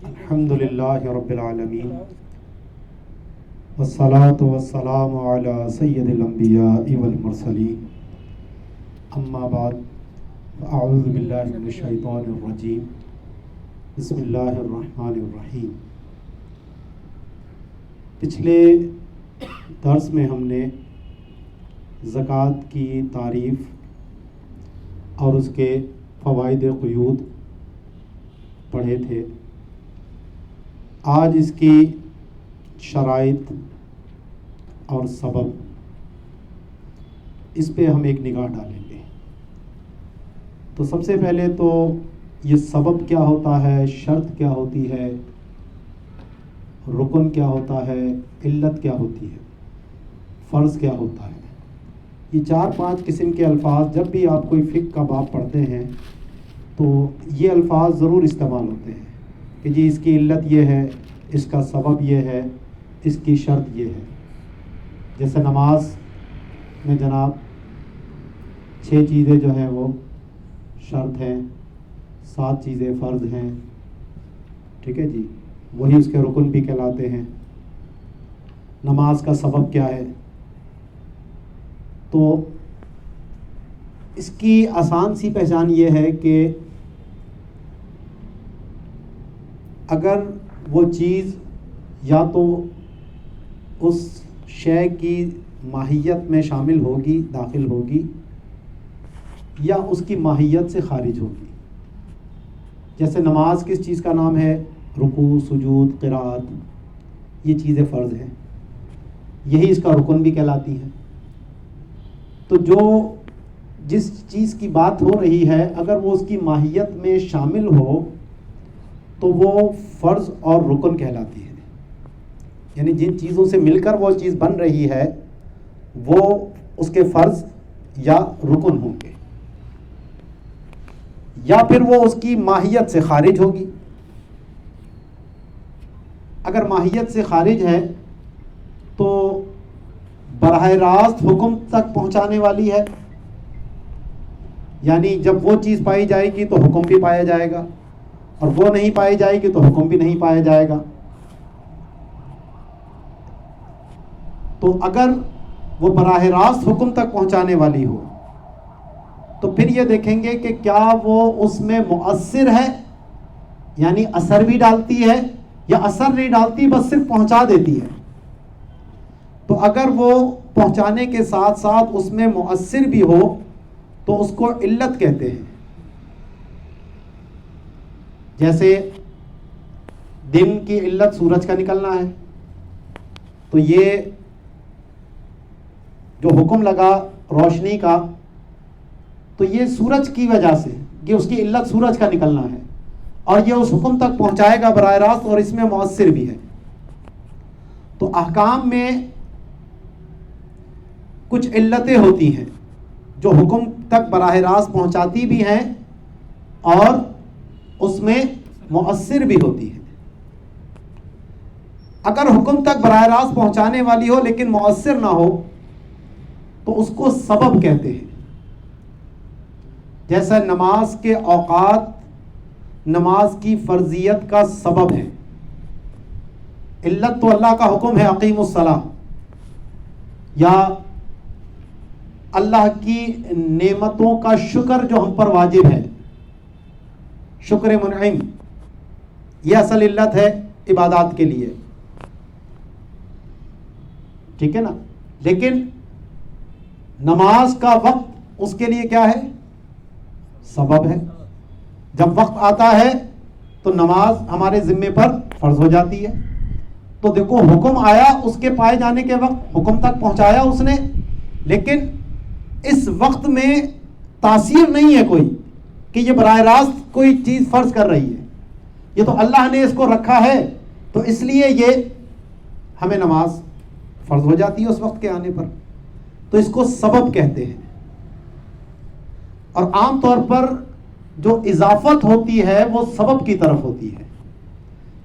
الحمدللہ رب العالمین والصلاة والسلام علی سید الانبیاء والمرسلین اما بعد اعوذ باللہ من الشیطان الرجیم بسم اللہ الرحمن الرحیم۔ پچھلے درس میں ہم نے زکوٰۃ کی تعریف اور اس کے فوائد قیود پڑھے تھے۔ آج اس کی شرائط اور سبب، اس پہ ہم ایک نگاہ ڈالیں گے۔ تو سب سے پہلے تو یہ سبب کیا ہوتا ہے، شرط کیا ہوتی ہے، رکن کیا ہوتا ہے، علت کیا ہوتی ہے، فرض کیا ہوتا ہے۔ یہ 4-5 قسم کے الفاظ جب بھی آپ کوئی فقہ کا باب پڑھتے ہیں تو یہ الفاظ ضرور استعمال ہوتے ہیں کہ جی اس کی علت یہ ہے، اس کا سبب یہ ہے، اس کی شرط یہ ہے۔ جیسے نماز میں جناب 6 چیزیں جو ہیں وہ شرط ہیں، 7 چیزیں فرض ہیں، ٹھیک ہے جی، وہی اس کے رکن بھی کہلاتے ہیں۔ نماز کا سبب کیا ہے؟ تو اس کی آسان سی پہچان یہ ہے کہ اگر وہ چیز یا تو اس شے کی ماہیت میں شامل ہوگی، داخل ہوگی، یا اس کی ماہیت سے خارج ہوگی۔ جیسے نماز کس چیز کا نام ہے؟ رکوع، سجود، قرات، یہ چیزیں فرض ہیں، یہی اس کا رکن بھی کہلاتی ہے۔ تو جس چیز کی بات ہو رہی ہے اگر وہ اس کی ماہیت میں شامل ہو تو وہ فرض اور رکن کہلاتی ہے۔ یعنی جن چیزوں سے مل کر وہ چیز بن رہی ہے وہ اس کے فرض یا رکن ہوں گے، یا پھر وہ اس کی ماہیت سے خارج ہوگی۔ اگر ماہیت سے خارج ہے تو براہ راست حکم تک پہنچانے والی ہے، یعنی جب وہ چیز پائی جائے گی تو حکم بھی پایا جائے گا، اور وہ نہیں پائی جائے گی تو حکم بھی نہیں پایا جائے گا۔ تو اگر وہ براہ راست حکم تک پہنچانے والی ہو تو پھر یہ دیکھیں گے کہ کیا وہ اس میں مؤثر ہے، یعنی اثر بھی ڈالتی ہے، یا اثر نہیں ڈالتی بس صرف پہنچا دیتی ہے۔ تو اگر وہ پہنچانے کے ساتھ ساتھ اس میں مؤثر بھی ہو تو اس کو علت کہتے ہیں۔ جیسے دن کی علت سورج کا نکلنا ہے، تو یہ جو حکم لگا روشنی کا تو یہ سورج کی وجہ سے، یہ اس کی علت سورج کا نکلنا ہے، اور یہ اس حکم تک پہنچائے گا براہ راست اور اس میں مؤثر بھی ہے۔ تو احکام میں کچھ علتیں ہوتی ہیں جو حکم تک براہ راست پہنچاتی بھی ہیں اور اس میں مؤثر بھی ہوتی ہے۔ اگر حکم تک براہ راست پہنچانے والی ہو لیکن مؤثر نہ ہو تو اس کو سبب کہتے ہیں۔ جیسا نماز کے اوقات نماز کی فرضیت کا سبب ہے، علت تو اللہ کا حکم ہے اقیم الصلاۃ، یا اللہ کی نعمتوں کا شکر جو ہم پر واجب ہے، شکر منعم، یہ اصل علت ہے عبادات کے لیے، ٹھیک ہے نا۔ لیکن نماز کا وقت اس کے لیے کیا ہے؟ سبب ہے۔ جب وقت آتا ہے تو نماز ہمارے ذمے پر فرض ہو جاتی ہے۔ تو دیکھو حکم آیا، اس کے پائے جانے کے وقت حکم تک پہنچایا اس نے، لیکن اس وقت میں تاثیر نہیں ہے کوئی کہ یہ براہ راست کوئی چیز فرض کر رہی ہے، یہ تو اللہ نے اس کو رکھا ہے، تو اس لیے یہ ہمیں نماز فرض ہو جاتی ہے اس وقت کے آنے پر۔ تو اس کو سبب کہتے ہیں۔ اور عام طور پر جو اضافت ہوتی ہے وہ سبب کی طرف ہوتی ہے۔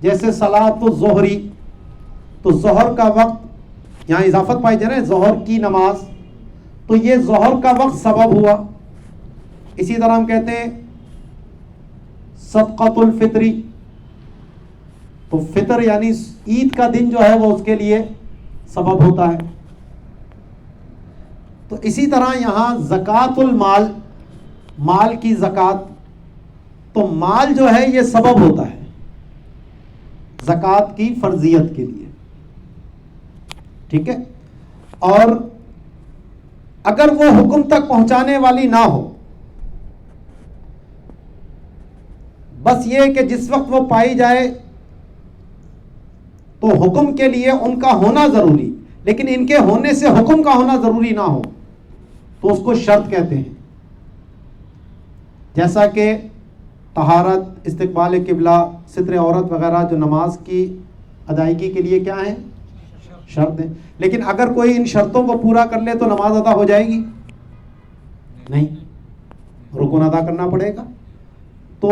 جیسے صلاۃ الظہری، تو ظہر کا وقت یہاں اضافت پائی جائے نا، ظہر کی نماز، تو یہ ظہر کا وقت سبب ہوا۔ اسی طرح ہم کہتے ہیں صدقۃ الفطری، تو فطر یعنی عید کا دن جو ہے وہ اس کے لیے سبب ہوتا ہے. تو اسی طرح یہاں زکوٰۃ المال، مال کی زکوٰۃ، تو مال جو ہے یہ سبب ہوتا ہے زکوٰۃ کی فرضیت کے لیے. ٹھیک ہے. اور اگر وہ حکم تک پہنچانے والی نہ ہو، بس یہ کہ جس وقت وہ پائی جائے تو حکم کے لیے ان کا ہونا ضروری، لیکن ان کے ہونے سے حکم کا ہونا ضروری نہ ہو، تو اس کو شرط کہتے ہیں. جیسا کہ طہارت، استقبال قبلہ، ستر عورت وغیرہ جو نماز کی ادائیگی کے لیے کیا ہیں؟ شرط ہیں. لیکن اگر کوئی ان شرطوں کو پورا کر لے تو نماز ادا ہو جائے گی؟ نہیں، رکن ادا کرنا پڑے گا. تو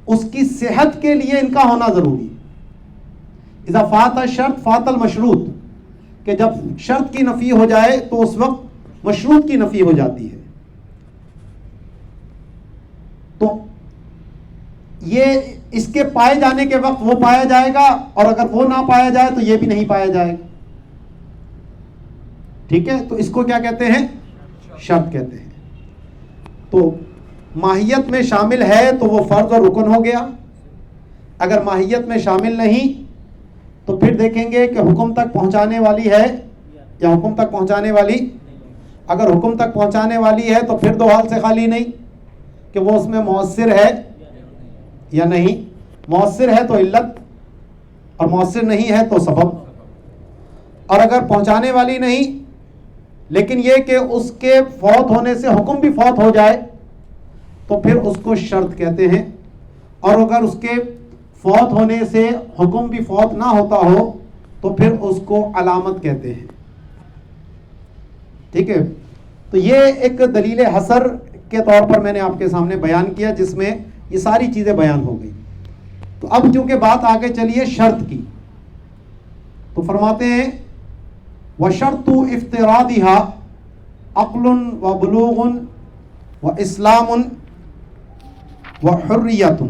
اس کی صحت کے لیے ان کا ہونا ضروری ہے. اذا فات الشرط فات المشروط، کہ جب شرط کی نفی ہو جائے تو اس وقت مشروط کی نفی ہو جاتی ہے. تو یہ اس کے پائے جانے کے وقت وہ پایا جائے گا، اور اگر وہ نہ پایا جائے تو یہ بھی نہیں پایا جائے گا. ٹھیک ہے. تو اس کو کیا کہتے ہیں؟ شرط کہتے ہیں. تو ماہیت میں شامل ہے تو وہ فرض اور رکن ہو گیا. اگر ماہیت میں شامل نہیں تو پھر دیکھیں گے کہ حکم تک پہنچانے والی ہے یا حکم تک پہنچانے والی. اگر حکم تک پہنچانے والی ہے تو پھر دو حال سے خالی نہیں کہ وہ اس میں مؤثر ہے یا نہیں. مؤثر ہے تو علت، اور مؤثر نہیں ہے تو سبب. اور اگر پہنچانے والی نہیں لیکن یہ کہ اس کے فوت ہونے سے حکم بھی فوت ہو جائے تو پھر اس کو شرط کہتے ہیں. اور اگر اس کے فوت ہونے سے حکم بھی فوت نہ ہوتا ہو تو پھر اس کو علامت کہتے ہیں. ٹھیک ہے. تو یہ ایک دلیل حصر کے طور پر میں نے آپ کے سامنے بیان کیا جس میں یہ ساری چیزیں بیان ہو گئی. تو اب چونکہ بات آگے چلی ہے شرط کی، تو فرماتے ہیں وَشَرْطُ اِفْتِرَادِهَا عَقْلٌ وَبُلُوغٌ وَإِسْلَامٌ وَحُرِّيَّةٌ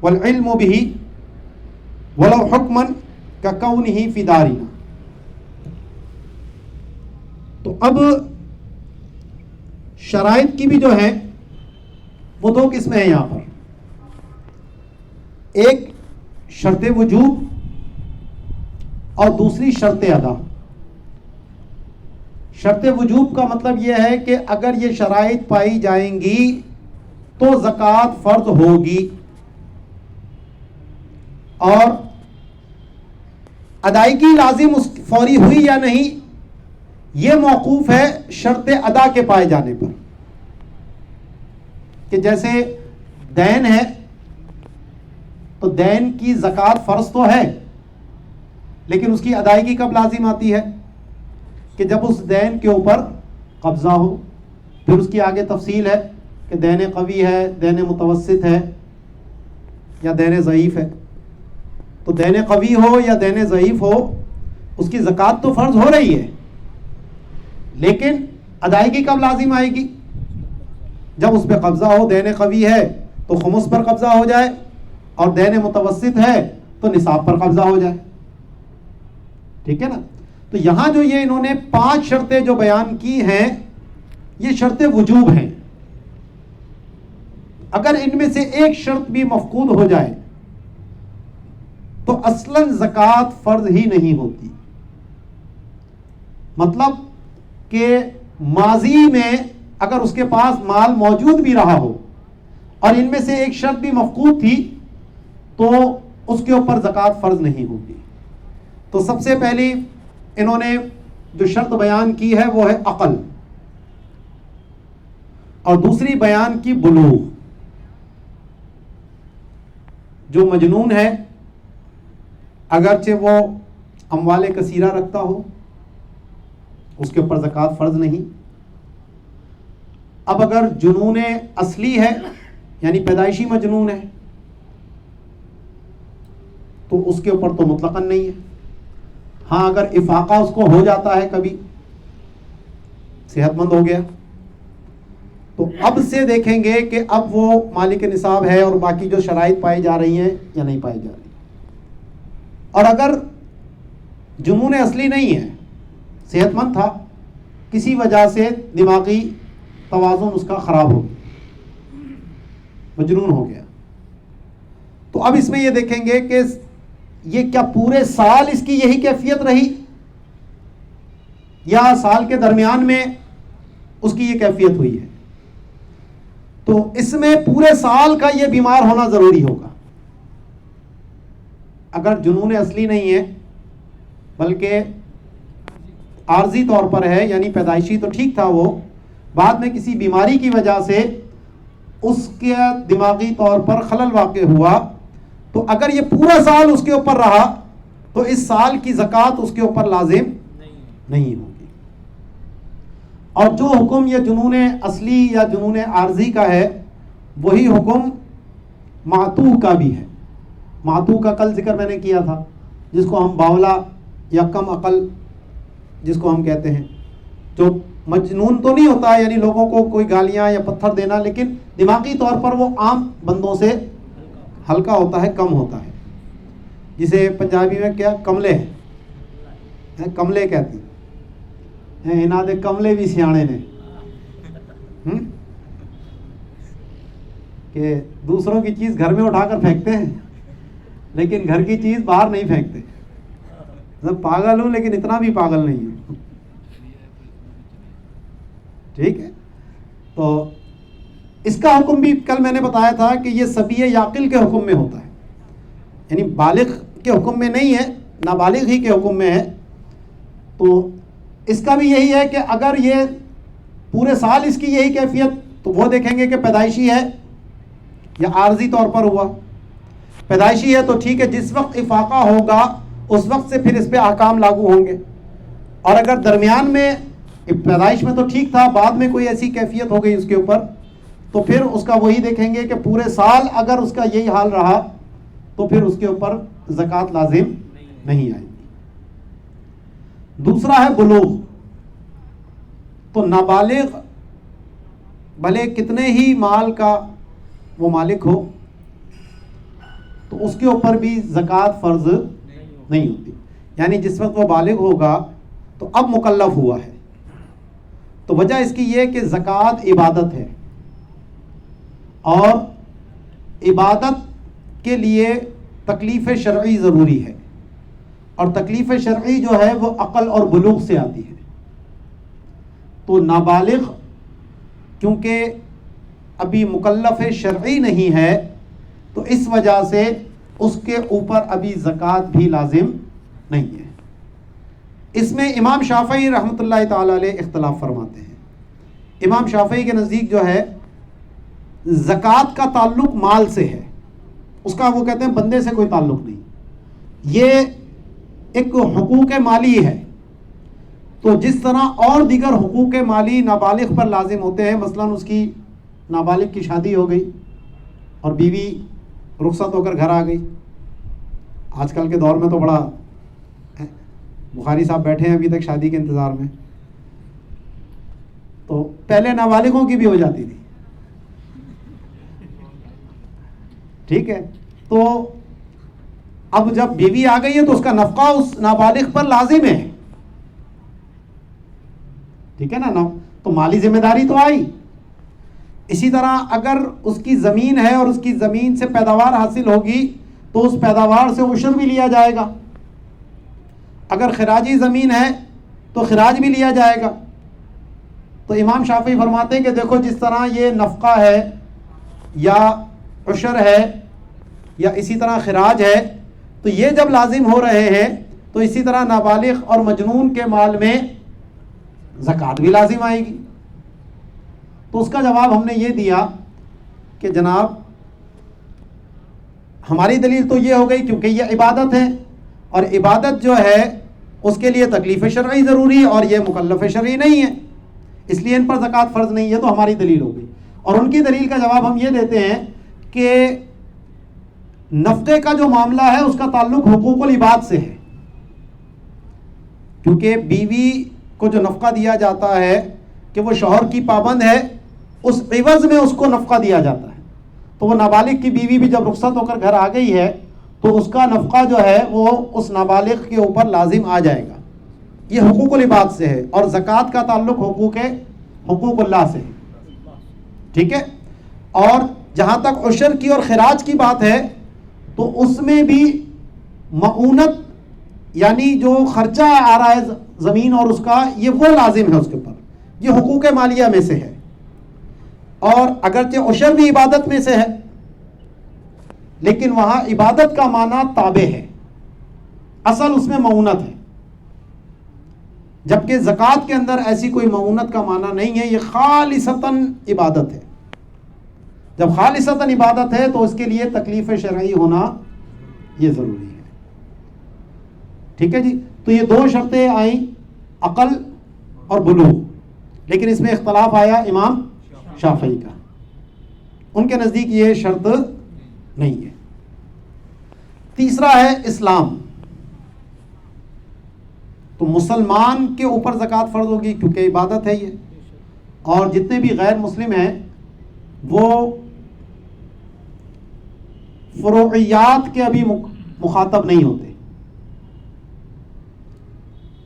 وَالْعِلْمُ بِهِ وَلَوْ حُكْمًا كَكَوْنِهِ فِي دَارِنَا. تو اب شرائط کی بھی جو ہیں وہ دو قسمیں ہیں یہاں پر. ایک شرط وجوب اور دوسری شرط ادا. شرط وجوب کا مطلب یہ ہے کہ اگر یہ شرائط پائی جائیں گی تو زکوٰۃ فرض ہوگی، اور ادائیگی لازم اس فوری ہوئی یا نہیں یہ موقوف ہے شرط ادا کے پائے جانے پر. کہ جیسے دین ہے تو دین کی زکوٰۃ فرض تو ہے، لیکن اس کی ادائیگی کب لازم آتی ہے؟ کہ جب اس دین کے اوپر قبضہ ہو. پھر اس کی آگے تفصیل ہے کہ دین قوی ہے، دین متوسط ہے یا دین ضعیف ہے. تو دین قوی ہو یا دین ضعیف ہو اس کی زکوٰۃ تو فرض ہو رہی ہے، لیکن ادائیگی کب لازم آئے گی؟ جب اس پہ قبضہ ہو. دین قوی ہے تو خمس پر قبضہ ہو جائے، اور دین متوسط ہے تو نصاب پر قبضہ ہو جائے. ٹھیک ہے نا. تو یہاں جو یہ انہوں نے 5 شرطیں جو بیان کی ہیں یہ شرط وجوب ہیں. اگر ان میں سے ایک شرط بھی مفقود ہو جائے تو اصلاً زکوٰۃ فرض ہی نہیں ہوتی. مطلب کہ ماضی میں اگر اس کے پاس مال موجود بھی رہا ہو اور ان میں سے ایک شرط بھی مفقود تھی تو اس کے اوپر زکوٰۃ فرض نہیں ہوگی. تو سب سے پہلی انہوں نے جو شرط بیان کی ہے وہ ہے عقل، اور دوسری بیان کی بلوغ. جو مجنون ہے اگرچہ وہ اموال کثیرہ رکھتا ہو اس کے اوپر زکوٰۃ فرض نہیں. اب اگر جنون اصلی ہے یعنی پیدائشی مجنون ہے تو اس کے اوپر تو مطلقاً نہیں ہے. ہاں اگر افاقہ اس کو ہو جاتا ہے، کبھی صحت مند ہو گیا، تو اب سے دیکھیں گے کہ اب وہ مالک نصاب ہے اور باقی جو شرائط پائی جا رہی ہیں یا نہیں پائی جا رہی. اور اگر جنون اصلی نہیں ہے، صحت مند تھا، کسی وجہ سے دماغی توازن اس کا خراب ہو گیا، مجنون ہو گیا، تو اب اس میں یہ دیکھیں گے کہ یہ کیا پورے سال اس کی یہی کیفیت رہی یا سال کے درمیان میں اس کی یہ کیفیت ہوئی ہے. تو اس میں پورے سال کا یہ بیمار ہونا ضروری ہوگا. اگر جنون اصلی نہیں ہے بلکہ عارضی طور پر ہے، یعنی پیدائشی تو ٹھیک تھا، وہ بعد میں کسی بیماری کی وجہ سے اس کے دماغی طور پر خلل واقع ہوا، تو اگر یہ پورا سال اس کے اوپر رہا تو اس سال کی زکوٰۃ اس کے اوپر لازم نہیں ہوگی. اور جو حکم یہ جنون اصلی یا جنون عارضی کا ہے وہی حکم معتوہ کا بھی ہے. معتوہ کا کل ذکر میں نے کیا تھا، جس کو ہم باولا یا کم عقل جس کو ہم کہتے ہیں، جو مجنون تو نہیں ہوتا، یعنی لوگوں کو کوئی گالیاں یا پتھر دینا، لیکن دماغی طور پر وہ عام بندوں سے ہلکا ہوتا ہے، کم ہوتا ہے، جسے پنجابی میں کیا کملے ہیں، کملے کہتے ہیں، انہاں دے کملے بھی سیانے نے، کہ دوسروں کی چیز گھر میں اٹھا کر پھینکتے ہیں لیکن گھر کی چیز باہر نہیں پھینکتے. میں پاگل ہوں لیکن اتنا بھی پاگل نہیں ہوں. ٹھیک ہے، تو اس کا حکم بھی کل میں نے بتایا تھا کہ یہ صبی یاقل کے حکم میں ہوتا ہے، یعنی بالغ کے حکم میں نہیں ہے، نابالغ ہی کے حکم میں ہے. تو اس کا بھی یہی ہے کہ اگر یہ پورے سال اس کی یہی کیفیت، تو وہ دیکھیں گے کہ پیدائشی ہے یا عارضی طور پر ہوا. پیدائشی ہے تو ٹھیک ہے، جس وقت افاقہ ہوگا اس وقت سے پھر اس پہ احکام لاگو ہوں گے. اور اگر درمیان میں پیدائش میں تو ٹھیک تھا، بعد میں کوئی ایسی کیفیت ہو گئی اس کے اوپر، تو پھر اس کا وہی دیکھیں گے کہ پورے سال اگر اس کا یہی حال رہا تو پھر اس کے اوپر زکوٰۃ لازم نہیں آئے گی. دوسرا ہے بلوغ. تو نابالغ بھلے کتنے ہی مال کا وہ مالک ہو تو اس کے اوپر بھی زکوٰۃ فرض نہیں ہوتی. یعنی جس وقت وہ بالغ ہوگا تو اب مکلف ہوا ہے. تو وجہ اس کی یہ کہ زکوٰۃ عبادت ہے، اور عبادت کے لیے تکلیف شرعی ضروری ہے، اور تکلیف شرعی جو ہے وہ عقل اور بلوغ سے آتی ہے. تو نابالغ کیونکہ ابھی مکلف شرعی نہیں ہے تو اس وجہ سے اس کے اوپر ابھی زکوٰۃ بھی لازم نہیں ہے. اس میں امام شافعی رحمۃ اللہ تعالی علیہ اختلاف فرماتے ہیں. امام شافعی کے نزدیک جو ہے زکوٰۃ کا تعلق مال سے ہے، اس کا وہ کہتے ہیں بندے سے کوئی تعلق نہیں، یہ ایک حقوق مالی ہے. تو جس طرح اور دیگر حقوق مالی نابالغ پر لازم ہوتے ہیں، مثلا اس کی نابالغ کی شادی ہو گئی اور بیوی رخصت ہو کر گھر آ گئی. آج کل کے دور میں تو بڑا، بخاری صاحب بیٹھے ہیں ابھی تک شادی کے انتظار میں، تو پہلے نابالغوں کی بھی ہو جاتی تھی. ٹھیک ہے، تو اب جب بیوی آ گئی ہے تو اس کا نفقہ اس نابالغ پر لازم ہے. ٹھیک ہے نا، تو مالی ذمہ داری تو آئی. اسی طرح اگر اس کی زمین ہے اور اس کی زمین سے پیداوار حاصل ہوگی تو اس پیداوار سے عشر بھی لیا جائے گا. اگر خراجی زمین ہے تو خراج بھی لیا جائے گا. تو امام شافعی فرماتے ہیں کہ دیکھو جس طرح یہ نفقہ ہے یا عشر ہے یا اسی طرح خراج ہے، تو یہ جب لازم ہو رہے ہیں تو اسی طرح نابالغ اور مجنون کے مال میں زکوٰۃ بھی لازم آئے گی. تو اس کا جواب ہم نے یہ دیا کہ جناب ہماری دلیل تو یہ ہو گئی کیونکہ یہ عبادت ہے، اور عبادت جو ہے اس کے لیے تکلیف شرعی ضروری ہے اور یہ مکلف شرعی نہیں ہے، اس لیے ان پر زکوٰۃ فرض نہیں ہے. تو ہماری دلیل ہو گئی. اور ان کی دلیل کا جواب ہم یہ دیتے ہیں کہ نفقے کا جو معاملہ ہے اس کا تعلق حقوق العباد سے ہے، کیونکہ بیوی کو جو نفقہ دیا جاتا ہے کہ وہ شوہر کی پابند ہے، اس عوض میں اس کو نفقہ دیا جاتا ہے. تو وہ نابالغ کی بیوی بھی جب رخصت ہو کر گھر آ گئی ہے تو اس کا نفقہ جو ہے وہ اس نابالغ کے اوپر لازم آ جائے گا. یہ حقوق العباد سے ہے. اور زکوٰۃ کا تعلق حقوق اللہ سے ہے. ٹھیک ہے. اور جہاں تک عشر کی اور خراج کی بات ہے تو اس میں بھی معونت یعنی جو خرچہ آ رہا ہے زمین اور اس کا یہ وہ لازم ہے اس کے اوپر. یہ حقوق مالیہ میں سے ہے. اور اگرچہ عشر بھی عبادت میں سے ہے لیکن وہاں عبادت کا معنی تابع ہے, اصل اس میں معونت ہے. جبکہ زکوٰۃ کے اندر ایسی کوئی معونت کا معنی نہیں ہے, یہ خالصتاً عبادت ہے. جب خالصتاً عبادت ہے تو اس کے لیے تکلیف شرعی ہونا یہ ضروری ہے. ٹھیک ہے جی. تو یہ دو شرطیں آئیں, عقل اور بلوغ, لیکن اس میں اختلاف آیا امام شافعی کا. ان کے نزدیک یہ شرط نہیں ہے. تیسرا ہے اسلام. تو مسلمان کے اوپر زکوٰۃ فرض ہوگی کیونکہ عبادت ہے یہ, اور جتنے بھی غیر مسلم ہیں وہ فروعیات کے ابھی مخاطب نہیں ہوتے.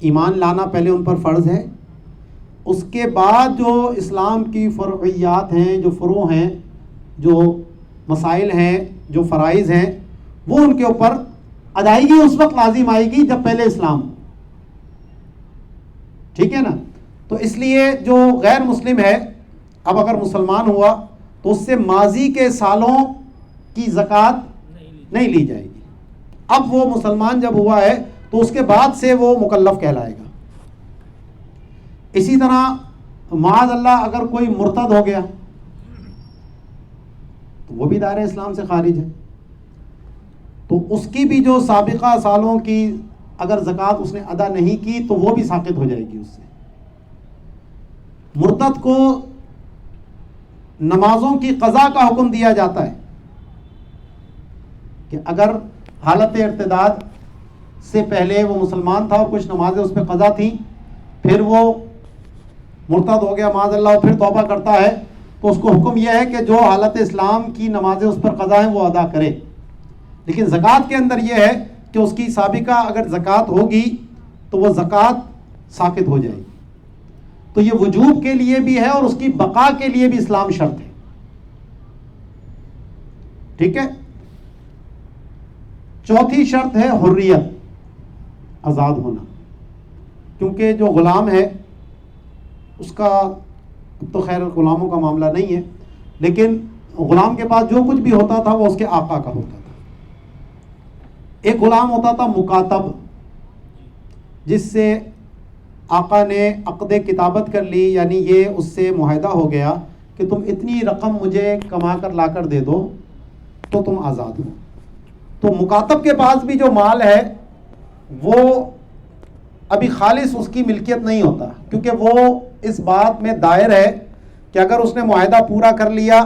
ایمان لانا پہلے ان پر فرض ہے, اس کے بعد جو اسلام کی فروعیات ہیں, جو فروع ہیں, جو مسائل ہیں, جو فرائض ہیں, وہ ان کے اوپر ادائیگی اس وقت لازم آئے گی جب پہلے اسلام ہو. ٹھیک ہے نا. تو اس لیے جو غیر مسلم ہے اب اگر مسلمان ہوا تو اس سے ماضی کے سالوں کی زکوٰۃ نہیں لی جائے گی. اب وہ مسلمان جب ہوا ہے تو اس کے بعد سے وہ مکلف کہلائے گا. اسی طرح معاذ اللہ اگر کوئی مرتد ہو گیا تو وہ بھی دائرہ اسلام سے خارج ہے, تو اس کی بھی جو سابقہ سالوں کی اگر زکوٰۃ اس نے ادا نہیں کی تو وہ بھی ساقط ہو جائے گی اس سے. مرتد کو نمازوں کی قضا کا حکم دیا جاتا ہے کہ اگر حالت ارتداد سے پہلے وہ مسلمان تھا اور کچھ نمازیں اس پہ قضا تھیں, پھر وہ مرتد ہو گیا معاذ اللہ اور پھر توبہ کرتا ہے, تو اس کو حکم یہ ہے کہ جو حالت اسلام کی نمازیں اس پر قضا ہیں وہ ادا کرے. لیکن زکوٰۃ کے اندر یہ ہے کہ اس کی سابقہ اگر زکوٰۃ ہوگی تو وہ زکوٰۃ ساقط ہو جائے گی. تو یہ وجوب کے لیے بھی ہے اور اس کی بقا کے لیے بھی اسلام شرط ہے. ٹھیک ہے. چوتھی شرط ہے حریت, آزاد ہونا. کیونکہ جو غلام ہے اس کا تو خیر غلاموں کا معاملہ نہیں ہے, لیکن غلام کے پاس جو کچھ بھی ہوتا تھا وہ اس کے آقا کا ہوتا تھا. ایک غلام ہوتا تھا مکاتب, جس سے آقا نے عقد کتابت کر لی, یعنی یہ اس سے معاہدہ ہو گیا کہ تم اتنی رقم مجھے کما کر لا کر دے دو تو تم آزاد ہو. تو مکاتب کے پاس بھی جو مال ہے وہ ابھی خالص اس کی ملکیت نہیں ہوتا, کیونکہ وہ اس بات میں دائر ہے کہ اگر اس نے معاہدہ پورا کر لیا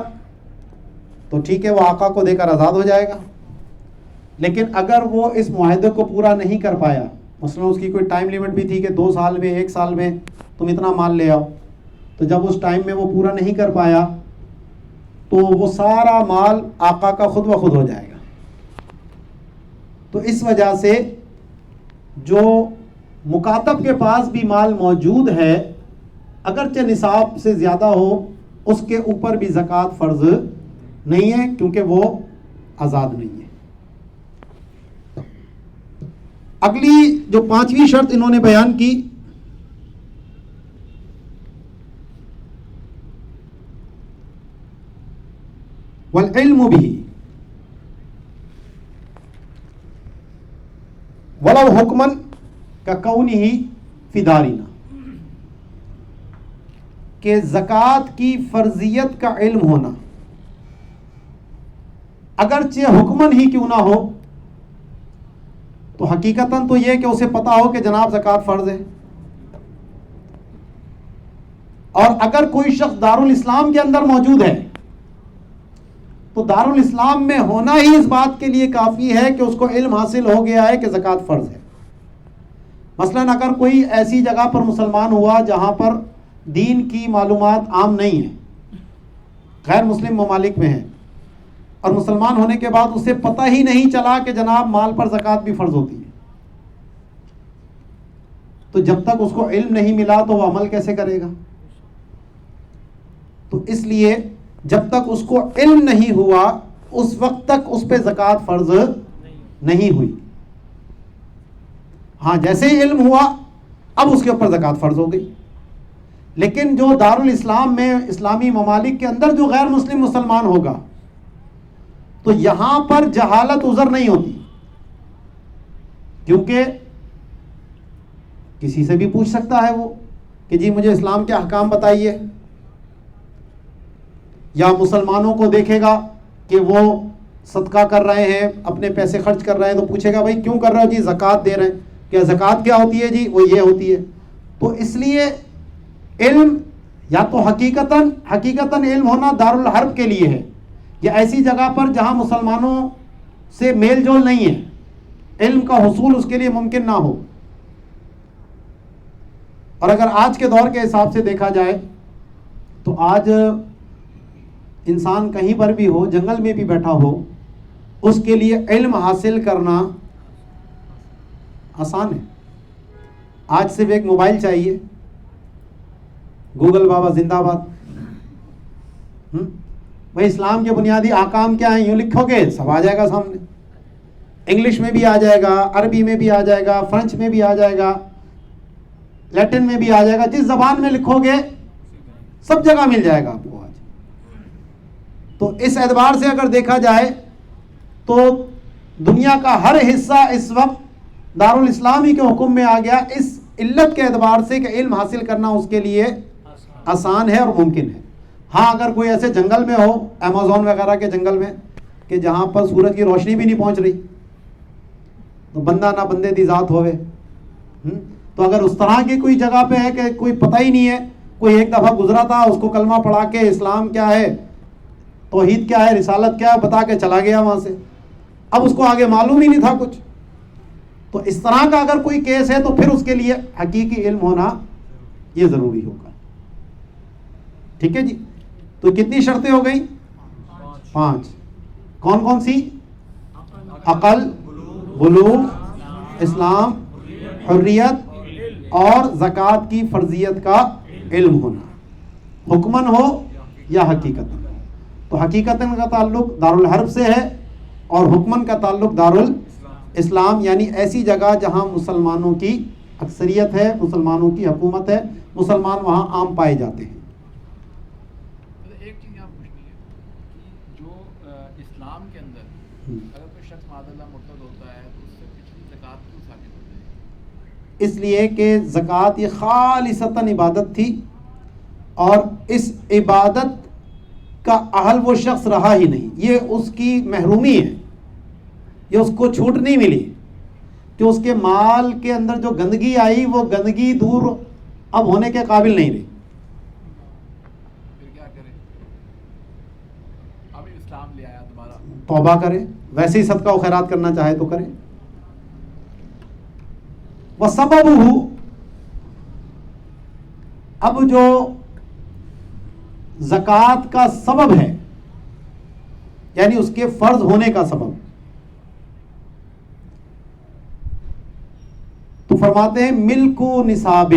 تو ٹھیک ہے وہ آقا کو دے کر آزاد ہو جائے گا. لیکن اگر وہ اس معاہدے کو پورا نہیں کر پایا, مثلا اس کی کوئی ٹائم لیمٹ بھی تھی کہ 2 سال میں 1 سال میں تم اتنا مال لے آؤ, تو جب اس ٹائم میں وہ پورا نہیں کر پایا تو وہ سارا مال آقا کا خود بخود ہو جائے گا. تو اس وجہ سے جو مکاتب کے پاس بھی مال موجود ہے اگرچہ نصاب سے زیادہ ہو, اس کے اوپر بھی زکوٰۃ فرض نہیں ہے کیونکہ وہ آزاد نہیں ہے. اگلی جو 5ویں شرط انہوں نے بیان کی والعلم به ولو حکما ککونہ فی دارنا, کہ زکوٰۃ کی فرضیت کا علم ہونا اگرچہ حکمن ہی کیوں نہ ہو, تو حقیقتاً تو یہ کہ اسے پتا ہو کہ جناب زکوٰۃ فرض ہے. اور اگر کوئی شخص دارالاسلام کے اندر موجود ہے تو دارالاسلام میں ہونا ہی اس بات کے لیے کافی ہے کہ اس کو علم حاصل ہو گیا ہے کہ زکوٰۃ فرض ہے. مثلاً اگر کوئی ایسی جگہ پر مسلمان ہوا جہاں پر دین کی معلومات عام نہیں ہیں, غیر مسلم ممالک میں ہیں, اور مسلمان ہونے کے بعد اسے پتہ ہی نہیں چلا کہ جناب مال پر زکوٰۃ بھی فرض ہوتی ہے، تو جب تک اس کو علم نہیں ملا تو وہ عمل کیسے کرے گا؟ تو اس لیے جب تک اس کو علم نہیں ہوا اس وقت تک اس پہ زکوٰۃ فرض نہیں ہوئی. ہاں جیسے ہی علم ہوا اب اس کے اوپر زکوٰۃ فرض ہو گئی. لیکن جو دارالاسلام میں اسلامی ممالک کے اندر جو غیر مسلم مسلمان ہوگا تو یہاں پر جہالت عذر نہیں ہوتی، کیونکہ کسی سے بھی پوچھ سکتا ہے وہ کہ جی مجھے اسلام کے احکام بتائیے، یا مسلمانوں کو دیکھے گا کہ وہ صدقہ کر رہے ہیں، اپنے پیسے خرچ کر رہے ہیں، تو پوچھے گا بھائی کیوں کر رہے ہو؟ جی زکوٰۃ دے رہے ہیں. کیا زکوٰۃ کیا ہوتی ہے؟ جی وہ یہ ہوتی ہے. تو اس لیے علم یا تو حقیقتاً علم ہونا دارالحرب کے لیے ہے، یا ایسی جگہ پر جہاں مسلمانوں سے میل جول نہیں ہے، علم کا حصول اس کے لیے ممکن نہ ہو. اور اگر آج کے دور کے حساب سے دیکھا جائے تو آج انسان کہیں پر بھی ہو، جنگل میں بھی بیٹھا ہو، اس کے لیے علم حاصل کرنا آسان ہے. آج صرف ایک موبائل چاہیے، گوگل بابا زندہ باد. بھائی اسلام کے بنیادی احکام کیا ہیں؟ یوں لکھو گے سب آ جائے گا سامنے. انگلش میں بھی آ جائے گا، عربی میں بھی آ جائے گا، فرنچ میں بھی آ جائے گا، لیٹن میں بھی آ جائے گا. جس زبان میں لکھو گے سب جگہ مل جائے گا آپ کو آج. تو اس اعتبار سے اگر دیکھا جائے تو دنیا کا ہر حصہ اس وقت دارالاسلامی کے حکم میں آ گیا، اس علت کے اعتبار سے کہ علم حاصل کرنا اس کے لیے آسان ہے اور ممکن ہے. ہاں اگر کوئی ایسے جنگل میں ہو، ایمیزون وغیرہ کے جنگل میں، کہ جہاں پر سورج کی روشنی بھی نہیں پہنچ رہی، تو بندہ نہ بندے دی ذات ہوئے. تو اگر اس طرح کی کوئی جگہ پہ ہے کہ کوئی پتہ ہی نہیں ہے، کوئی ایک دفعہ گزرا تھا، اس کو کلمہ پڑھا کے اسلام کیا ہے، توحید کیا ہے، رسالت کیا ہے بتا کے چلا گیا وہاں سے، اب اس کو آگے معلوم ہی نہیں تھا کچھ، تو اس طرح کا اگر کوئی کیس ہے تو پھر اس کے لیے حقیقی علم ہونا یہ ضروری ہوگا. ٹھیک ہے جی. تو کتنی شرطیں ہو گئیں؟ 5. کون کون سی؟ عقل، بلوغ، اسلام، حریت اور زکوٰۃ کی فرضیت کا علم ہونا، حکمن ہو یا حقیقتاً. تو حقیقتاً کا تعلق دارالحرب سے ہے اور حکمن کا تعلق دارالاسلام، یعنی ایسی جگہ جہاں مسلمانوں کی اکثریت ہے، مسلمانوں کی حکومت ہے، مسلمان وہاں عام پائے جاتے ہیں. ایک چیز یہاں پوچھنی ہے کہ جو اسلام کے اندر اگر کوئی شخص معاذ اللہ مرتد ہوتا ہے تو اس سے پچھلی زکوٰۃ کیوں ثابت ہوتی ہے؟ اس لیے کہ زکوٰۃ یہ خالصتاً عبادت تھی، اور اس عبادت کا اہل وہ شخص رہا ہی نہیں، یہ اس کی محرومی ہے، یہ اس کو چھوٹ نہیں ملی کہ اس کے مال کے اندر جو گندگی آئی وہ گندگی دور اب ہونے کے قابل نہیں رہی. پھر کیا کرے؟ اب اسلام لے آیا دوبارہ، توبہ کرے، ویسے ہی صدقہ و خیرات کرنا چاہے تو کرے. وَسَبَبُهُ، اب جو زکوٰۃ کا سبب ہے، یعنی اس کے فرض ہونے کا سبب، تو فرماتے ہیں ملک نصاب،